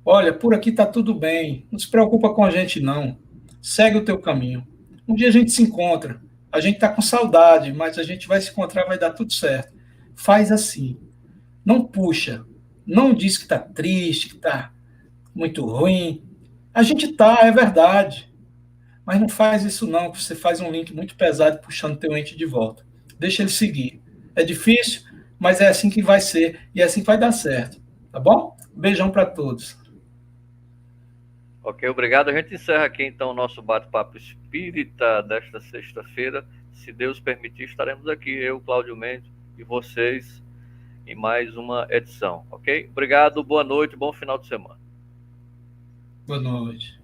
olha, por aqui está tudo bem, não se preocupa com a gente não, segue o teu caminho, um dia a gente se encontra, a gente está com saudade, mas a gente vai se encontrar, vai dar tudo certo, faz assim, não puxa, não diz que está triste, que está muito ruim, a gente está, é verdade, mas não faz isso não, que você faz um link muito pesado puxando teu ente de volta. Deixa ele seguir. É difícil, mas é assim que vai ser e é assim que vai dar certo. Tá bom? Beijão para todos. Ok, obrigado. A gente encerra aqui então o nosso bate-papo espírita desta sexta-feira. Se Deus permitir, estaremos aqui, eu, Cláudio Mendes, e vocês em mais uma edição, ok? Obrigado, boa noite, bom final de semana. Boa noite.